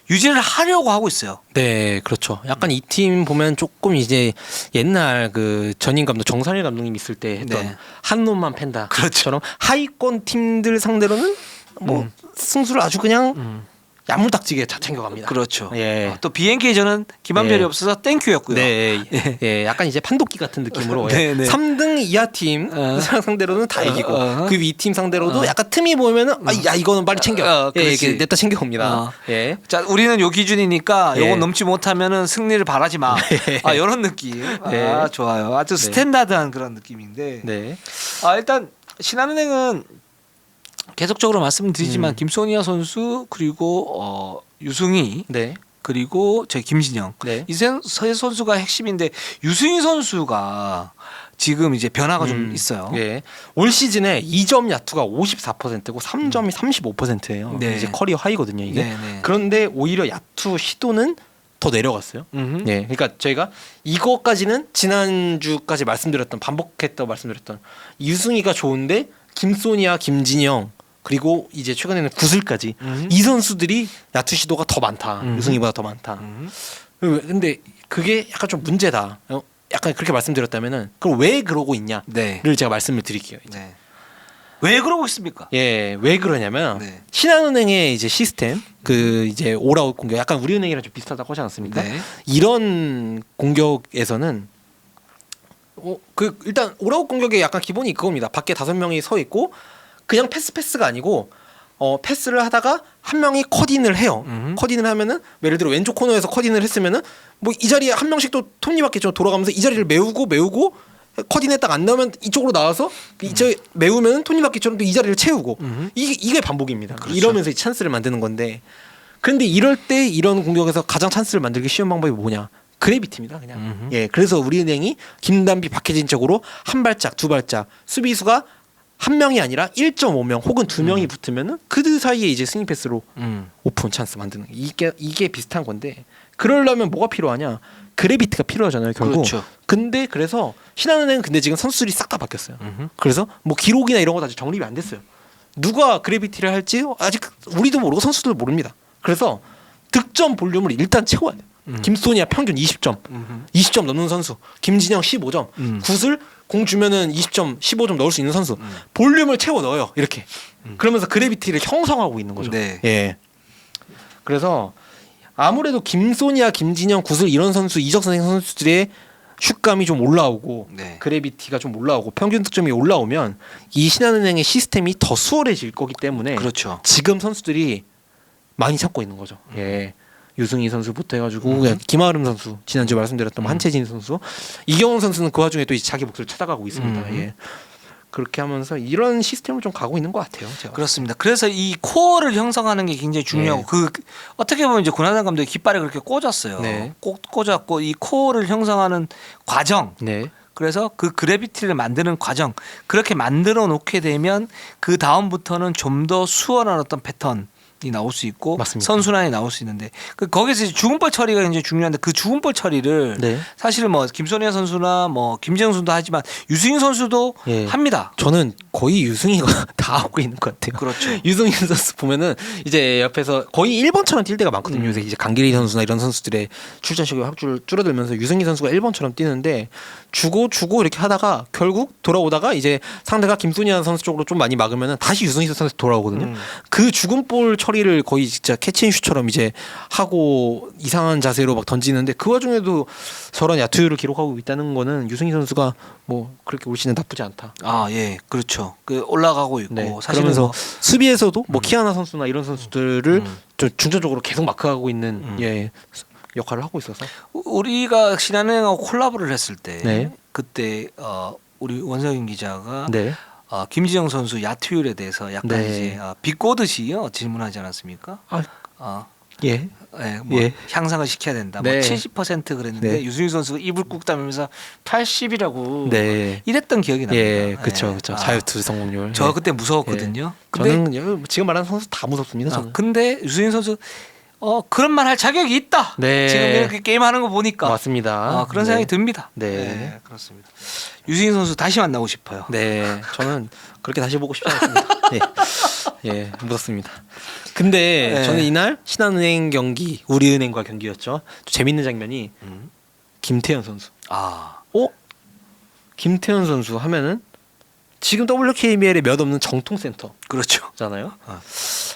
Speaker 1: 유지를 하려고 하고 있어요.
Speaker 2: 네, 그렇죠. 약간 이 팀 보면 조금 이제 옛날 그 전임 감독 정산일 감독님 있을 때 했던
Speaker 1: 네.
Speaker 2: 한 놈만 팬다.
Speaker 1: 그렇죠.
Speaker 2: 하위권 팀들 상대로는 뭐 승수를 아주 그냥 야물딱지게 다 챙겨갑니다.
Speaker 1: 그렇죠.
Speaker 2: 예.
Speaker 1: 또 BNK 저는 김한별이
Speaker 2: 예.
Speaker 1: 없어서 땡큐였고요.
Speaker 2: 네, 예, 약간 이제 판독기 같은 느낌으로
Speaker 1: 네, 네.
Speaker 2: 3등 이하 팀 상대로는 다 이기고 그 위 팀 상대로도 약간 틈이 보이면은 야 이거는 빨리 챙겨, 예,
Speaker 1: 그렇지.
Speaker 2: 이렇게 냈다 챙겨옵니다. 예,
Speaker 1: 자, 우리는 요 기준이니까
Speaker 2: 예.
Speaker 1: 요거 넘지 못하면은 승리를 바라지 마. 이런 느낌.
Speaker 2: 네.
Speaker 1: 좋아요. 아주
Speaker 2: 네.
Speaker 1: 스탠다드한 그런 느낌인데.
Speaker 2: 네,
Speaker 1: 일단 신한은행은 계속적으로 말씀드리지만 김소니아 선수 그리고 유승희
Speaker 2: 네,
Speaker 1: 그리고 저희 김진영
Speaker 2: 네.
Speaker 1: 이 세 선수가 핵심인데 유승희 선수가 지금 이제 변화가 좀 있어요.
Speaker 2: 예. 올 시즌에 2점 야투가 54%고 3점이 35%예요.
Speaker 1: 네.
Speaker 2: 이제 커리어 하이거든요, 이게.
Speaker 1: 네, 네.
Speaker 2: 그런데 오히려 야투 시도는 더 내려갔어요. 예. 그러니까 저희가 이거까지는 지난주까지 반복했다고 말씀드렸던 유승희가 좋은데 김소니아, 김진영 그리고 이제 최근에는 구슬까지 이 선수들이 야투 시도가 더 많다. 유승희보다 더 많다. 근데 그게 약간 좀 문제다. 약간 그렇게 말씀드렸다면은 그럼 왜 그러고 있냐를
Speaker 1: 네.
Speaker 2: 제가 말씀을 드릴게요. 이제.
Speaker 1: 네. 왜 그러고 있습니까?
Speaker 2: 예, 왜 그러냐면
Speaker 1: 네.
Speaker 2: 신한은행의 이제 시스템 그 이제 올아웃 공격 약간 우리은행이랑 좀 비슷하다고 하지 않습니까?
Speaker 1: 네.
Speaker 2: 이런 공격에서는 그 일단 올아웃 공격의 약간 기본이 그겁니다. 밖에 5명이 서 있고 그냥 패스가 아니고 패스를 하다가 한 명이 컷인을 해요. 컷인을 하면은 예를 들어 왼쪽 코너에서 컷인을 했으면은 뭐 이 자리에 한 명씩 또 톱니바퀴 좀 돌아가면서 이 자리를 메우고 컷인했다가 안 나오면 이쪽으로 나와서 이제 메우면 톱니바퀴처럼 또 이 자리를 채우고 이게 반복입니다.
Speaker 1: 그렇죠.
Speaker 2: 이러면서 찬스를 만드는 건데 근데 이럴 때 이런 공격에서 가장 찬스를 만들기 쉬운 방법이 뭐냐? 그래비티입니다, 그냥. 예, 그래서 우리은행이 김단비, 박혜진 쪽으로 한 발짝, 두 발짝 수비수가 한 명이 아니라 1.5명 혹은 2명이 붙으면은 그 사이에 이제 스윙 패스로 오픈 찬스 만드는 이게 비슷한 건데 그러려면 뭐가 필요하냐? 그래비티가 필요하잖아요, 결국.
Speaker 1: 그렇죠.
Speaker 2: 근데 그래서 신한은행은 근데 지금 선수들이 싹 다 바뀌었어요. 그래서 뭐 기록이나 이런 거 아직 정립이 안 됐어요. 누가 그래비티를 할지 아직 우리도 모르고 선수들도 모릅니다. 그래서 득점 볼륨을 일단 채워야 돼요. 김소니아 평균 20점, 20점 넣는 선수. 김진영 15점. 굿을 공 주면은 20점, 15점 넣을 수 있는 선수. 볼륨을 채워 넣어요. 이렇게. 그러면서 그래비티를 형성하고 있는 거죠.
Speaker 1: 네.
Speaker 2: 예. 그래서 아무래도 김소니아, 김진영, 구슬 이런 선수, 이적선생 선수들의 슛감이 좀 올라오고
Speaker 1: 네.
Speaker 2: 그래비티가 좀 올라오고 평균 득점이 올라오면 이 신한은행의 시스템이 더 수월해질 거기 때문에
Speaker 1: 그렇죠.
Speaker 2: 지금 선수들이 많이 찾고 있는 거죠. 예. 유승희 선수부터 해가지고 김아름 선수 지난주에 말씀드렸던 한채진 선수 이경훈 선수는 그 와중에 또 이제 자기 몫을 찾아가고 있습니다. 예. 그렇게 하면서 이런 시스템을 좀 가고 있는 것 같아요. 제가.
Speaker 1: 그렇습니다. 그래서 이 코어를 형성하는 게 굉장히 중요하고
Speaker 2: 네.
Speaker 1: 그 어떻게 보면 이제 고나단 감독이 깃발에 그렇게 꽂았어요.
Speaker 2: 네.
Speaker 1: 꽂았고 이 코어를 형성하는 과정.
Speaker 2: 네.
Speaker 1: 그래서 그 그래비티를 만드는 과정 그렇게 만들어 놓게 되면 그 다음부터는 좀 더 수월한 어떤 패턴이 나올 수 있고
Speaker 2: 맞습니다.
Speaker 1: 선순환이 나올 수 있는데 거기서 이제 죽음볼 처리가 굉장히 중요한데 그 죽음볼 처리를
Speaker 2: 네.
Speaker 1: 사실은 뭐 김소니아 선수나 뭐 김재영 선수도 하지만 유승인 선수도
Speaker 2: 예.
Speaker 1: 합니다.
Speaker 2: 저는 거의 유승희가 다 하고 있는 것 같아요.
Speaker 1: 그렇죠.
Speaker 2: 유승희 선수 보면은 이제 옆에서 거의 1번처럼 뛸 때가 많거든요. 요새 이제 강길이 선수나 이런 선수들의 출전식이 확 줄어들면서 유승희 선수가 1번처럼 뛰는데 주고 이렇게 하다가 결국 돌아오다가 이제 상대가 김소니아 선수 쪽으로 좀 많이 막으면은 다시 유승희 선수 돌아오거든요. 그 죽은 볼 처리를 거의 진짜 캐치앤슛처럼 이제 하고 이상한 자세로 막 던지는데 그 와중에도 저런 야투율을 기록하고 있다는 거는 유승희 선수가 뭐 그렇게 올 시즌 나쁘지 않다.
Speaker 1: 아, 예. 그렇죠. 그 올라가고 있고
Speaker 2: 네.
Speaker 1: 사실은
Speaker 2: 그러면서
Speaker 1: 뭐
Speaker 2: 수비에서도 뭐 키아나 선수나 이런 선수들을 좀 중점적으로 계속 마크하고 있는 예 역할을 하고 있어서
Speaker 1: 우리가 신한은행하고 콜라보를 했을 때
Speaker 2: 네.
Speaker 1: 그때 우리 원석인 기자가
Speaker 2: 네.
Speaker 1: 김지영 선수 야투율에 대해서 약간
Speaker 2: 네.
Speaker 1: 이제 비꼬듯이요 질문하지 않았습니까?
Speaker 2: 아, 예.
Speaker 1: 네, 뭐
Speaker 2: 예.
Speaker 1: 향상을 시켜야 된다.
Speaker 2: 네.
Speaker 1: 뭐 70% 그랬는데
Speaker 2: 네.
Speaker 1: 유승희 선수가 입을 꾹 다물면서 80이라고
Speaker 2: 네.
Speaker 1: 이랬던 기억이 납니다.
Speaker 2: 예, 그렇죠.
Speaker 1: 아,
Speaker 2: 자유투 성공률.
Speaker 1: 저
Speaker 2: 예.
Speaker 1: 그때 무서웠거든요.
Speaker 2: 예.
Speaker 1: 근데
Speaker 2: 저는 지금 말하는 선수 다 무섭습니다. 저는.
Speaker 1: 근데 유승희 선수 그런 말 할 자격이 있다.
Speaker 2: 네.
Speaker 1: 지금 이렇게 게임하는 거 보니까
Speaker 2: 맞습니다.
Speaker 1: 그런 생각이
Speaker 2: 네.
Speaker 1: 듭니다.
Speaker 2: 네.
Speaker 1: 그렇습니다. 유승희 선수 다시 만나고 싶어요.
Speaker 2: 네, 저는 그렇게 다시 보고 싶지 않습니다. 예, 예, 무섭습니다. 근데
Speaker 1: 네.
Speaker 2: 저는 이날 신한은행 경기, 우리은행과 경기였죠. 좀 재밌는 장면이 김태현 선수.
Speaker 1: 아,
Speaker 2: 김태현 선수 하면은 지금 WKBL에 몇 없는 정통
Speaker 1: 그렇죠.
Speaker 2: 센터잖아요.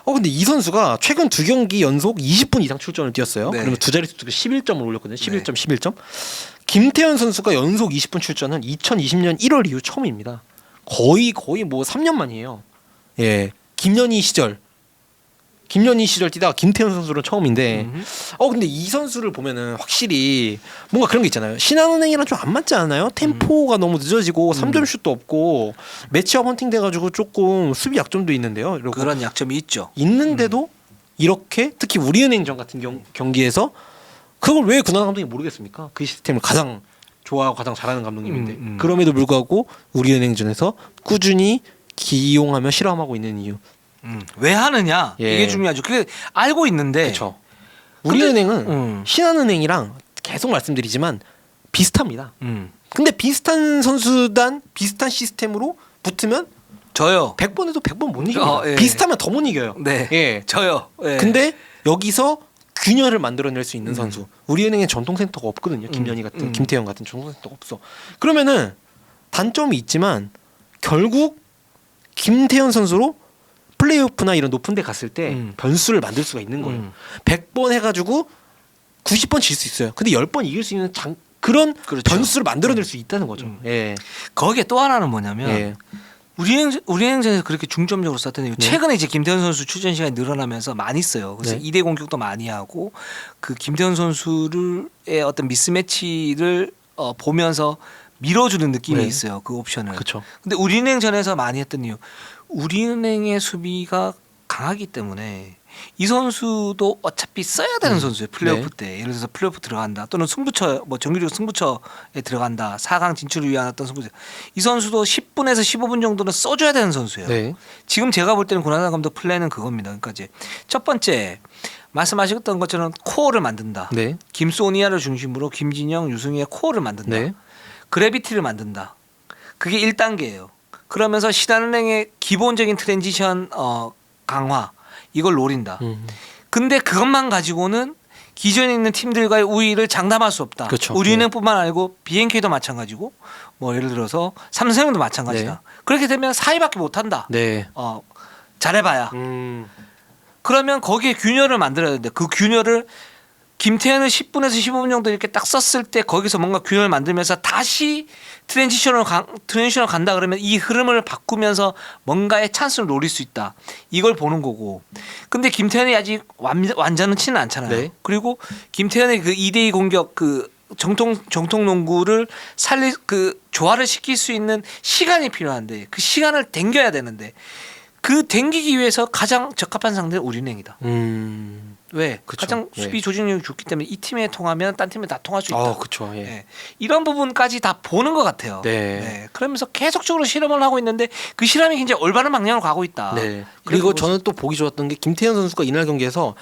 Speaker 2: 근데 이 선수가 최근 2경기 연속 20분 이상 출전을 뛰었어요.
Speaker 1: 네.
Speaker 2: 그러면 두 자릿수 11점을 올렸거든요. 11점, 11점. 김태현 선수가 연속 20분 출전은 2020년 1월 이후 처음입니다. 거의 뭐 3년 만이에요. 예, 김연희 시절 뛰다가 김태현 선수는 처음인데, 근데 이 선수를 보면은 확실히 뭔가 그런 게 있잖아요. 신한은행이랑 좀 안 맞지 않아요? 템포가 너무 늦어지고 3점 슛도 없고 매치업 헌팅 돼가지고 조금 수비 약점도 있는데요. 이러고
Speaker 1: 그런 약점이 있죠.
Speaker 2: 있는데도 이렇게 특히 우리은행전 같은 경기에서 그걸 왜 군한 감독이 모르겠습니까? 그 시스템을 가장 좋아하고 가장 잘하는 감독님인데 그럼에도 불구하고 우리은행전에서 꾸준히 기용하며 실험하고 있는 이유.
Speaker 1: 왜 하느냐
Speaker 2: 예.
Speaker 1: 이게 중요하죠. 그게 알고 있는데
Speaker 2: 그렇죠. 우리은행은
Speaker 1: 음.
Speaker 2: 신한은행이랑 계속 말씀드리지만 비슷합니다.
Speaker 1: 음.
Speaker 2: 근데 비슷한 선수단 비슷한 시스템으로 붙으면
Speaker 1: 저요.
Speaker 2: 100번 해도 100번 못 이겨요.
Speaker 1: 예.
Speaker 2: 비슷하면 더 못 이겨요.
Speaker 1: 네.
Speaker 2: 예.
Speaker 1: 저요. 예.
Speaker 2: 근데 여기서 균열을 만들어낼 수 있는 선수. 우리은행에 전통 센터가 없거든요. 김연희 같은, 김태형 같은 전통 센터가 없어. 그러면은 단점이 있지만 결국 김태현 선수로 플레이오프나 이런 높은 데 갔을 때 변수를 만들 수가 있는 거예요. 100번 해가지고 90번 질 수 있어요. 근데 10번 이길 수 있는 그런
Speaker 1: 그렇죠.
Speaker 2: 변수를 만들어낼 수 있다는 거죠. 예.
Speaker 1: 거기에 또 하나는 뭐냐면
Speaker 2: 예.
Speaker 1: 우리은행전에서 그렇게 중점적으로 썼던 이유.
Speaker 2: 네.
Speaker 1: 최근에 이제 김태현 선수 출전 시간이 늘어나면서 많이 써요. 그래서
Speaker 2: 네.
Speaker 1: 2대 공격도 많이 하고 그 김태현 선수의 어떤 미스매치를 보면서 밀어주는 느낌이
Speaker 2: 네.
Speaker 1: 있어요. 그 옵션을.
Speaker 2: 그렇죠.
Speaker 1: 근데 우리은행전에서 많이 했던 이유. 우리은행의 수비가 강하기 때문에 이 선수도 어차피 써야 되는 선수예요. 플레이오프
Speaker 2: 네.
Speaker 1: 때. 예를 들어서 플레이오프 들어간다. 또는 승부처 뭐 정규리그 승부처에 들어간다. 4강 진출을 위한 어떤 승부처. 이 선수도 10분에서 15분 정도는 써줘야 되는 선수예요.
Speaker 2: 네.
Speaker 1: 지금 제가 볼 때는 고나단 감독 플랜은 그겁니다. 그러니까 이제 첫 번째 말씀하셨던 것처럼 코어를 만든다.
Speaker 2: 네.
Speaker 1: 김소니아를 중심으로 김진영, 유승희의 코어를 만든다.
Speaker 2: 네.
Speaker 1: 그래비티를 만든다. 그게 1단계예요. 그러면서 신한은행의 기본적인 트랜지션 강화 이걸 노린다. 근데 그것만 가지고는 기존에 있는 팀들과의 우위를 장담할 수 없다.
Speaker 2: 그렇죠.
Speaker 1: 우리은행뿐만 아니고 BNK도 마찬가지고 뭐 예를 들어서 삼성도 마찬가지다.
Speaker 2: 네.
Speaker 1: 그렇게 되면 4위밖에 못한다.
Speaker 2: 네.
Speaker 1: 잘해봐야. 그러면 거기에 균열을 만들어야 되는데 그 균열을 김태현을 10분에서 15분 정도 이렇게 딱 썼을 때 거기서 뭔가 균형을 만들면서 다시 트랜지션으로 간다 그러면 이 흐름을 바꾸면서 뭔가의 찬스를 노릴 수 있다. 이걸 보는 거고. 근데 김태현이 아직 완전치는 않잖아요.
Speaker 2: 네.
Speaker 1: 그리고 김태현의 그 2대2 공격 그 정통 농구를 조화를 시킬 수 있는 시간이 필요한데 그 시간을 당겨야 되는데 그 당기기 위해서 가장 적합한 상대는 우리은행이다. 왜?
Speaker 2: 그쵸.
Speaker 1: 가장 수비 조직력이 좋기 때문에 이 팀에 통하면 딴 팀에 다 통할 수 있다.
Speaker 2: 그렇죠. 예.
Speaker 1: 예. 이런 부분까지 다 보는 것 같아요.
Speaker 2: 네.
Speaker 1: 그러면서 계속적으로 실험을 하고 있는데 그 실험이 굉장히 올바른 방향으로 가고 있다.
Speaker 2: 네. 그리고 저는 또 보기 좋았던 게 김태현 선수가 이날 경기에서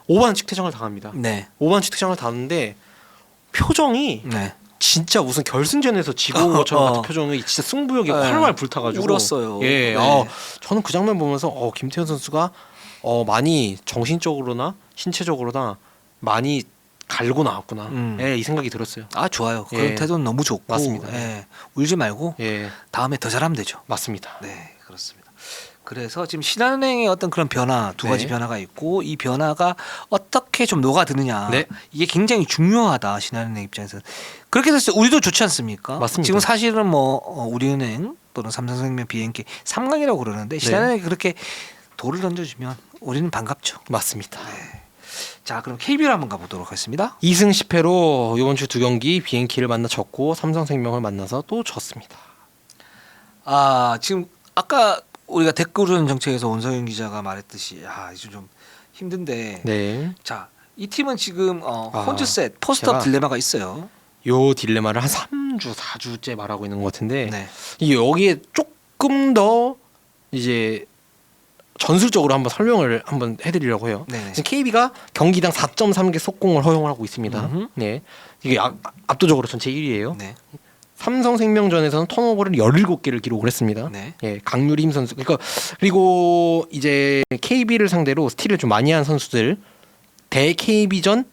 Speaker 2: 5반칙 퇴장을 당합니다.
Speaker 1: 네.
Speaker 2: 5반칙 퇴장을 당하는데 표정이
Speaker 1: 네.
Speaker 2: 진짜 무슨 결승전에서 지고 온 것처럼 같은 표정이 진짜 승부욕이
Speaker 1: 네.
Speaker 2: 활활 불타가지고
Speaker 1: 울었어요.
Speaker 2: 예,
Speaker 1: 네.
Speaker 2: 저는 그 장면 보면서 김태현 선수가 많이 정신적으로나 신체적으로나 많이 갈고 나왔구나. 예, 이 생각이 들었어요.
Speaker 1: 아 좋아요. 그런
Speaker 2: 예.
Speaker 1: 태도는 너무 좋고
Speaker 2: 맞습니다.
Speaker 1: 예. 울지 말고
Speaker 2: 예,
Speaker 1: 다음에 더 잘하면 되죠.
Speaker 2: 맞습니다.
Speaker 1: 네, 그렇습니다. 그래서 지금 신한은행의 어떤 그런 변화 두 가지
Speaker 2: 네.
Speaker 1: 변화가 있고 이 변화가 어떻게 좀 녹아드느냐
Speaker 2: 네.
Speaker 1: 이게 굉장히 중요하다 신한은행 입장에서 그렇게 됐을 때 우리도 좋지 않습니까?
Speaker 2: 맞습니다.
Speaker 1: 지금 사실은 뭐 우리은행 또는 삼성생명 BNK 3강이라고 그러는데 신한은행이 그렇게 돌을 던져주면 우리는 반갑죠.
Speaker 2: 맞습니다.
Speaker 1: 자 그럼 KBL 한번 가보도록 하겠습니다.
Speaker 2: 2승 10패로 이번 주 두 경기 BNK를 만나 졌고 삼성생명을 만나서 또 졌습니다.
Speaker 1: 아 지금 아까 우리가 댓글은 정책에서 원석영 기자가 말했듯이 이제 좀 힘든데
Speaker 2: 네.
Speaker 1: 자, 이 팀은 지금 홈즈셋 포스트업
Speaker 2: 제가
Speaker 1: 딜레마가 있어요.
Speaker 2: 요 딜레마를 한 3주, 4주째 말하고 있는 것 같은데
Speaker 1: 네.
Speaker 2: 이 여기에 조금 더 이제 전술적으로 한번 설명을 한번 해드리려고 해요.
Speaker 1: 네네.
Speaker 2: 지금 KB가 경기당 4.3개 속공을 허용을 하고 있습니다.
Speaker 1: 음흠.
Speaker 2: 네, 이게 압도적으로 전체 1위예요.
Speaker 1: 네.
Speaker 2: 삼성생명전에서는 턴오버를 17개를 기록을 했습니다.
Speaker 1: 네.
Speaker 2: 예, 강유림 선수. 그리고 이제 KB를 상대로 스틸을 좀 많이 한 선수들 대 KB전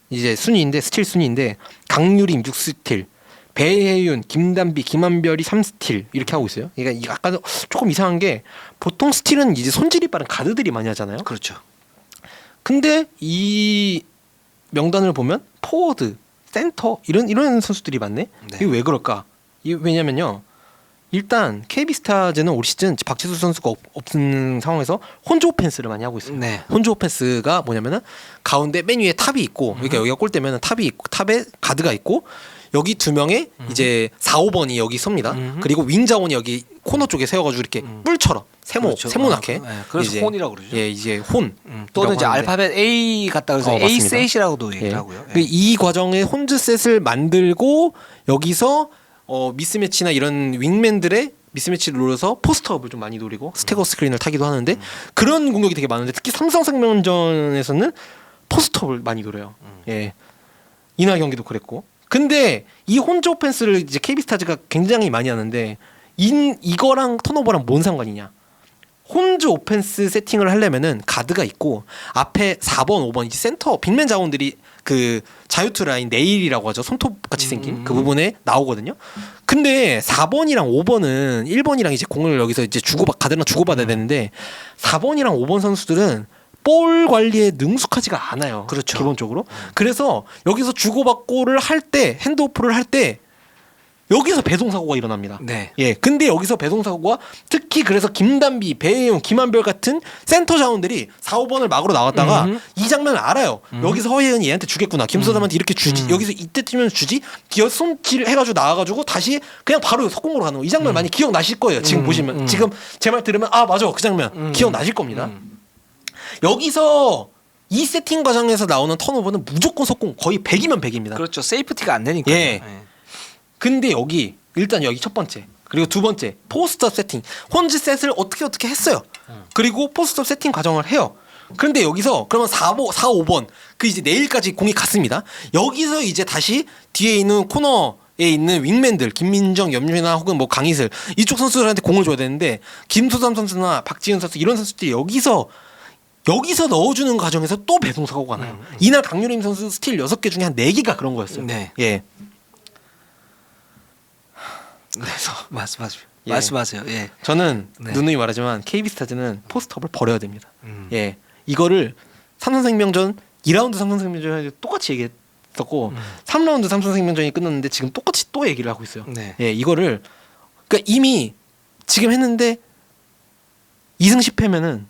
Speaker 2: 이제 순위인데 스틸 순위인데 강유림 6스틸, 배혜윤, 김단비, 김한별이 3스틸 이렇게 하고 있어요. 그러니까 이게 아까 조금 이상한 게 보통 스틸은 이제 손질이 빠른 가드들이 많이 하잖아요.
Speaker 1: 그렇죠.
Speaker 2: 근데 이 명단을 보면 포워드, 센터 이런 선수들이 많네.
Speaker 1: 네.
Speaker 2: 이게 왜 그럴까? 이게 왜냐면요. 일단 KB스타즈는 올 시즌 박지수 선수가 없는 상황에서 혼조 오펜스를 많이 하고 있어요.
Speaker 1: 네.
Speaker 2: 혼조 오펜스가 뭐냐면은 가운데 맨 위에 탑이 있고 그러니까 여기가 골대면은 탑이 있고 탑에 가드가 있고 여기 두 명의 이제 4, 5번이 여기 섭니다. 그리고 윙 자원이 여기 코너 쪽에 세워가지고 이렇게 뿔처럼
Speaker 1: 그렇죠.
Speaker 2: 세모나게.
Speaker 1: 그래서
Speaker 2: 이제,
Speaker 1: 혼이라고 그러죠.
Speaker 2: 예, 이제 혼.
Speaker 1: 또는 이제
Speaker 2: 하는데.
Speaker 1: 알파벳 A 같다 그래서 A
Speaker 2: 맞습니다.
Speaker 1: 셋이라고도 얘기를
Speaker 2: 예.
Speaker 1: 하고요.
Speaker 2: 그 이 과정에 혼즈셋을 만들고 여기서 미스매치나 이런 윙맨들의 미스매치를 노려서 포스트업을 좀 많이 노리고 스태거 스크린을 타기도 하는데 그런 공격이 되게 많은데 특히 삼성생명전에서는 포스트업을 많이 노려요. 예. 이날 경기도 그랬고. 근데 이 혼조 오펜스를 이제 KB스타즈가 굉장히 많이 하는데 이거랑 턴오버랑 뭔 상관이냐? 혼즈 오펜스 세팅을 하려면은 가드가 있고 앞에 4번, 5번 이제 센터 빅맨 자원들이 그 자유투 라인 네일이라고 하죠. 손톱 같이 생긴 그 부분에 나오거든요. 근데 4번이랑 5번은 1번이랑 이제 공을 여기서 이제 가드랑 주고받아야 되는데 4번이랑 5번 선수들은 볼 관리에 능숙하지가 않아요.
Speaker 1: 그렇죠.
Speaker 2: 기본적으로. 그래서 여기서 주고받고를 할 때 핸드오프를 할 때 여기서 배송 사고가 일어납니다.
Speaker 1: 네.
Speaker 2: 예. 근데 여기서 배송 사고가 특히 그래서 김단비, 배혜용, 김한별 같은 센터 자원들이 4, 5번을 막으로 나왔다가 이 장면을 알아요. 여기서 허예은이 얘한테 주겠구나. 김서담한테 이렇게 주지. 여기서 이때쯤면 주지. 기어 손질 해가지고 나와가지고 다시 그냥 바로 속공으로 가는 거. 이 장면 많이 기억나실 거예요. 지금 보시면 지금 제 말 들으면 맞아 그 장면 기억나실 겁니다. 여기서 이 세팅 과정에서 나오는 턴오버는 무조건 속공 거의 100이면 100입니다.
Speaker 1: 그렇죠. 세이프티가 안 되니까.
Speaker 2: 예. 근데 여기 일단 여기 첫 번째 그리고 두 번째 포스트업 세팅 혼즈 셋을 어떻게 했어요. 그리고 포스트업 세팅 과정을 해요. 그런데 여기서 그러면 4, 5번 그 이제 내일까지 공이 갔습니다. 여기서 이제 다시 뒤에 있는 코너에 있는 윙맨들 김민정, 염윤아 혹은 뭐 강희슬 이쪽 선수들한테 공을 줘야 되는데 김수삼 선수나 박지은 선수 이런 선수들이 여기서 넣어주는 과정에서 또 배송 사고가 나요. 이날 강유림 선수 스틸 6개 중에 한 4개가 그런 거였어요.
Speaker 1: 네.
Speaker 2: 예.
Speaker 1: 그래서 말씀하세요.
Speaker 2: 예.
Speaker 1: 말씀하세요. 예.
Speaker 2: 저는
Speaker 1: 네.
Speaker 2: 누누이 말하지만 KB스타즈는 포스트업을 버려야 됩니다. 예, 이거를 삼성생명전 2라운드 삼성생명전에 똑같이 얘기했었고 3라운드 삼성생명전이 끝났는데 지금 똑같이 또 얘기를 하고 있어요.
Speaker 1: 네.
Speaker 2: 예, 이거를 그러니까 이미 지금 했는데 2승 10패면은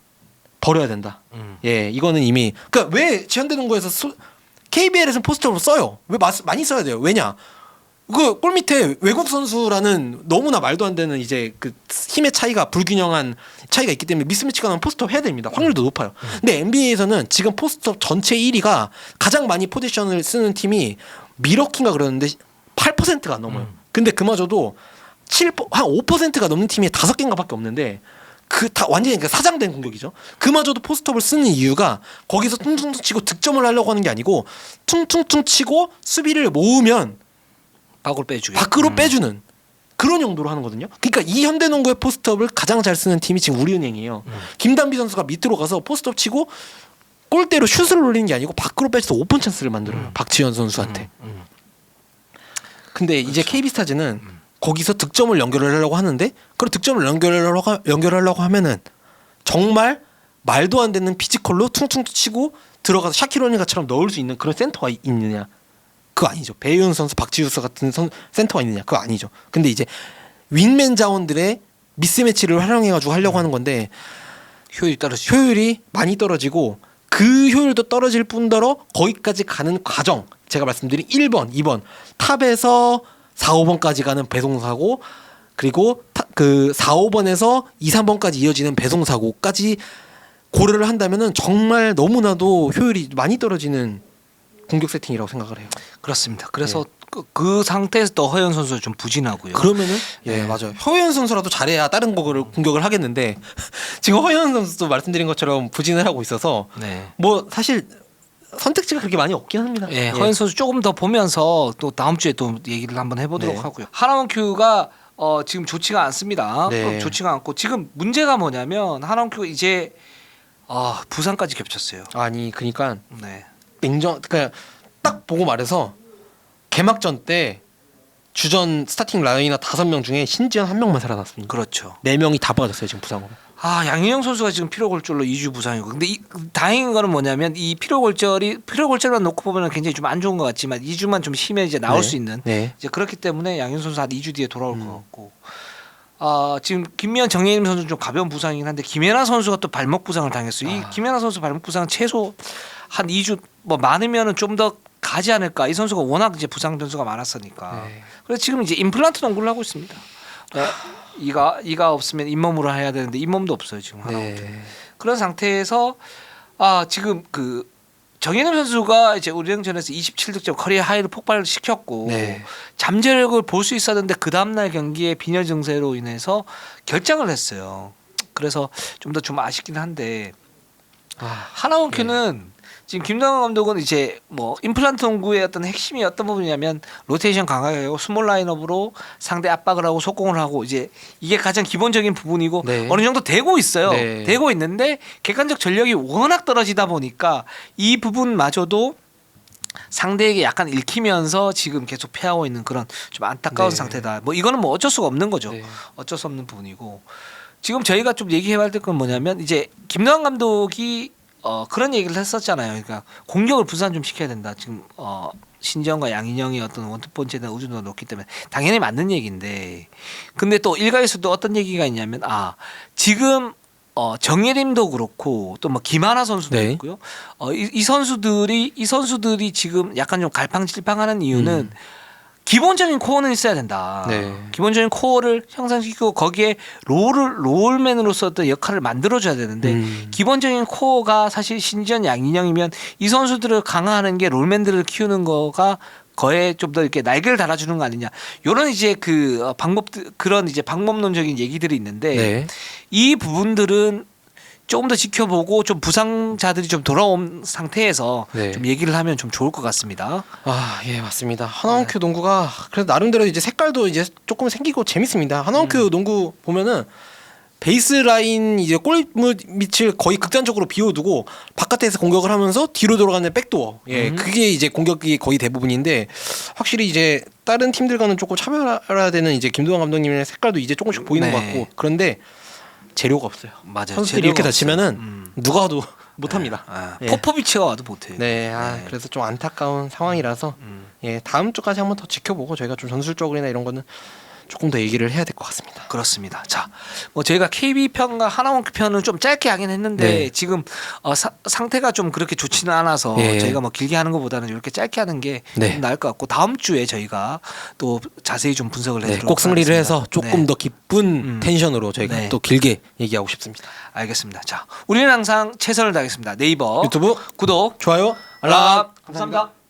Speaker 2: 버려야 된다. 예, 이거는 이미 그러니까 왜 현대농구에서 KBL에서는 포스트업으로 써요. 왜 많이 써야 돼요? 왜냐? 그 골 밑에 외국 선수라는 너무나 말도 안 되는 이제 그 힘의 차이가 불균형한 차이가 있기 때문에 미스매치가 나면 포스트업 해야 됩니다. 확률도 높아요. 근데 NBA에서는 지금 포스트업 전체 1위가 가장 많이 포지션을 쓰는 팀이 미러키인가 그러는데 8%가 넘어요. 근데 그마저도 한 5%가 넘는 팀이 5개인가밖에 없는데 그 다 완전히 그러니까 사장된 공격이죠. 그마저도 포스트업을 쓰는 이유가 거기서 퉁퉁퉁 치고 득점을 하려고 하는 게 아니고 퉁퉁퉁 치고 수비를 모으면 밖으로 빼주는 그런 용도로 하는 거거든요. 그러니까 이 현대농구의 포스트업을 가장 잘 쓰는 팀이 지금 우리은행이에요. 김단비 선수가 밑으로 가서 포스트업 치고 골대로 슛을 올리는 게 아니고 밖으로 빼서 오픈 찬스를 만들어요. 박지현 선수한테. 근데 이제 KB스타즈는 거기서 득점을 연결을 하려고 하는데 그런 득점을 연결하려고 하면은 정말 말도 안 되는 피지컬로 퉁퉁 치고 들어가서 샤키로니가처럼 넣을 수 있는 그런 센터가 있느냐? 그거 아니죠. 배윤 선수, 박지우스 같은 센터가 있느냐? 그거 아니죠. 근데 이제 윙맨 자원들의 미스매치를 활용해가지고 하려고 하는 건데 효율이 많이 떨어지고 그 효율도 떨어질 뿐더러 거기까지 가는 과정 제가 말씀드린 1번, 2번 탑에서 4, 5번까지 가는 배송사고 그리고 그 4, 5번에서 2, 3번까지 이어지는 배송사고까지 고려를 한다면은 정말 너무나도 효율이 많이 떨어지는 공격 세팅이라고 생각을 해요.
Speaker 1: 그렇습니다. 그래서 그 상태에서 또 허연 선수가 좀 부진하고요.
Speaker 2: 그러면은 예 맞아요. 허연 선수라도 잘해야 다른 거를 공격을 하겠는데 지금 허연 선수도 말씀드린 것처럼 부진을 하고 있어서 뭐 사실 선택지가 그렇게 많이 없긴 합니다.
Speaker 1: 예, 허연 선수 조금 더 보면서 또 다음 주에 또 얘기를 한번 해보도록 하고요. 하나원큐가 지금 좋지가 않습니다. 좋지가 않고 지금 문제가 뭐냐면 하나원큐가 이제 부상까지 겹쳤어요.
Speaker 2: 아니 그러니까
Speaker 1: 네.
Speaker 2: 그러니까 딱 보고 말해서 개막전 때 주전 스타팅 라인업 5명 중에 신지현 1명만 살아났습니다.
Speaker 1: 그렇죠.
Speaker 2: 4명이 다 빠졌어요 지금 부상으로.
Speaker 1: 양인영 선수가 지금 피로골절로 2주 부상이고, 근데 다행인 거는 뭐냐면 이 피로골절만 놓고 보면 굉장히 좀 안 좋은 것 같지만 2주만 좀 쉬면 이제 나올 수 있는 이제 그렇기 때문에 양인영 선수 한 2주 뒤에 돌아올 것 같고, 지금 김미연 정예림 선수 좀 가벼운 부상이긴 한데 김연아 선수가 또 발목 부상을 당했어요. 이 김연아 선수 발목 부상 최소 한 2주 뭐 많으면은 좀 더 가지 않을까. 이 선수가 워낙 이제 부상 변수가 많았으니까. 그래서 지금 이제 임플란트 농구를 하고 있습니다. 이가 없으면 잇몸으로 해야 되는데 잇몸도 없어요 지금 하나부터. 그런 상태에서 지금 그 정예림 선수가 이제 우리은행전에서 27득점 커리어 하이를 폭발을 시켰고 잠재력을 볼 수 있었는데 그 다음날 경기에 빈혈 증세로 인해서 결장을 했어요. 그래서 좀 더 좀 아쉽긴 한데 하나원큐는 지금 김동현 감독은 이제 뭐 임플란트 농구의 어떤 핵심이 어떤 부분이냐면 로테이션 강하게 하고 스몰 라인업으로 상대 압박을 하고 속공을 하고 이제 이게 가장 기본적인 부분이고 어느 정도 되고 있어요. 되고 있는데 객관적 전력이 워낙 떨어지다 보니까 이 부분마저도 상대에게 약간 읽히면서 지금 계속 패하고 있는 그런 좀 안타까운 상태다. 뭐 이거는 뭐 어쩔 수가 없는 거죠. 어쩔 수 없는 부분이고 지금 저희가 좀 얘기해봐야 될 건 뭐냐면 이제 김동현 감독이 그런 얘기를 했었잖아요. 그러니까 공격을 분산 좀 시켜야 된다. 지금 신지현과 양인영이 어떤 원투펀치에 대한 의존도가 높기 때문에 당연히 맞는 얘기인데, 근데 또 일각에서도 어떤 얘기가 있냐면 지금 정예림도 그렇고 또 뭐 김하나 선수도 있고요. 이 선수들이 지금 약간 좀 갈팡질팡하는 이유는 기본적인 코어는 있어야 된다. 기본적인 코어를 형성시키고 거기에 롤맨으로서 어떤 역할을 만들어줘야 되는데 기본적인 코어가 사실 신지현 양인영이면 이 선수들을 강화하는 게 롤맨들을 키우는 거가 거에 좀 더 이렇게 날개를 달아주는 거 아니냐. 이런 이제 그 그런 이제 방법론적인 얘기들이 있는데 이 부분들은 조금 더 지켜보고 좀 부상자들이 좀 돌아온 상태에서 좀 얘기를 하면 좀 좋을 것 같습니다.
Speaker 2: 예 맞습니다. 하나원큐 농구가 그래서 나름대로 이제 색깔도 이제 조금 생기고 재밌습니다. 하나원큐 농구 보면은 베이스라인 이제 골 밑을 거의 극단적으로 비워두고 바깥에서 공격을 하면서 뒤로 돌아가는 백도어. 그게 이제 공격이 거의 대부분인데 확실히 이제 다른 팀들과는 조금 차별화되는 이제 김동완 감독님의 색깔도 이제 조금씩 보이는 것 같고, 그런데 재료가 없어요.
Speaker 1: 맞아요.
Speaker 2: 선수들이 이렇게
Speaker 1: 재료가
Speaker 2: 다치면은
Speaker 1: 없어요.
Speaker 2: 누가 와도 못합니다.
Speaker 1: 아,
Speaker 2: 예.
Speaker 1: 포포비치가 와도 못해요.
Speaker 2: 네,
Speaker 1: 네.
Speaker 2: 그래서 좀 안타까운 상황이라서 예, 다음 주까지 한번 더 지켜보고 저희가 좀 전술적으로나 이런 거는 조금 더 얘기를 해야 될 것 같습니다.
Speaker 1: 그렇습니다. 자, 뭐 저희가 KB 편과 하나원 편은 좀 짧게 하긴 했는데
Speaker 2: 네.
Speaker 1: 지금 상태가 좀 그렇게 좋지는 않아서
Speaker 2: 예.
Speaker 1: 저희가 뭐 길게 하는 것보다는 이렇게 짧게 하는 게
Speaker 2: 네.
Speaker 1: 좀 나을 것 같고 다음 주에 저희가 또 자세히 좀 분석을
Speaker 2: 네,
Speaker 1: 해드리도록
Speaker 2: 꼭 승리를
Speaker 1: 하겠습니다.
Speaker 2: 해서 조금
Speaker 1: 네.
Speaker 2: 더 기쁜 텐션으로 저희가
Speaker 1: 네.
Speaker 2: 또 길게 얘기하고 싶습니다.
Speaker 1: 알겠습니다. 자, 우리는 항상 최선을 다하겠습니다. 네이버
Speaker 2: 유튜브
Speaker 1: 구독,
Speaker 2: 좋아요,
Speaker 1: 알람 감사합니다.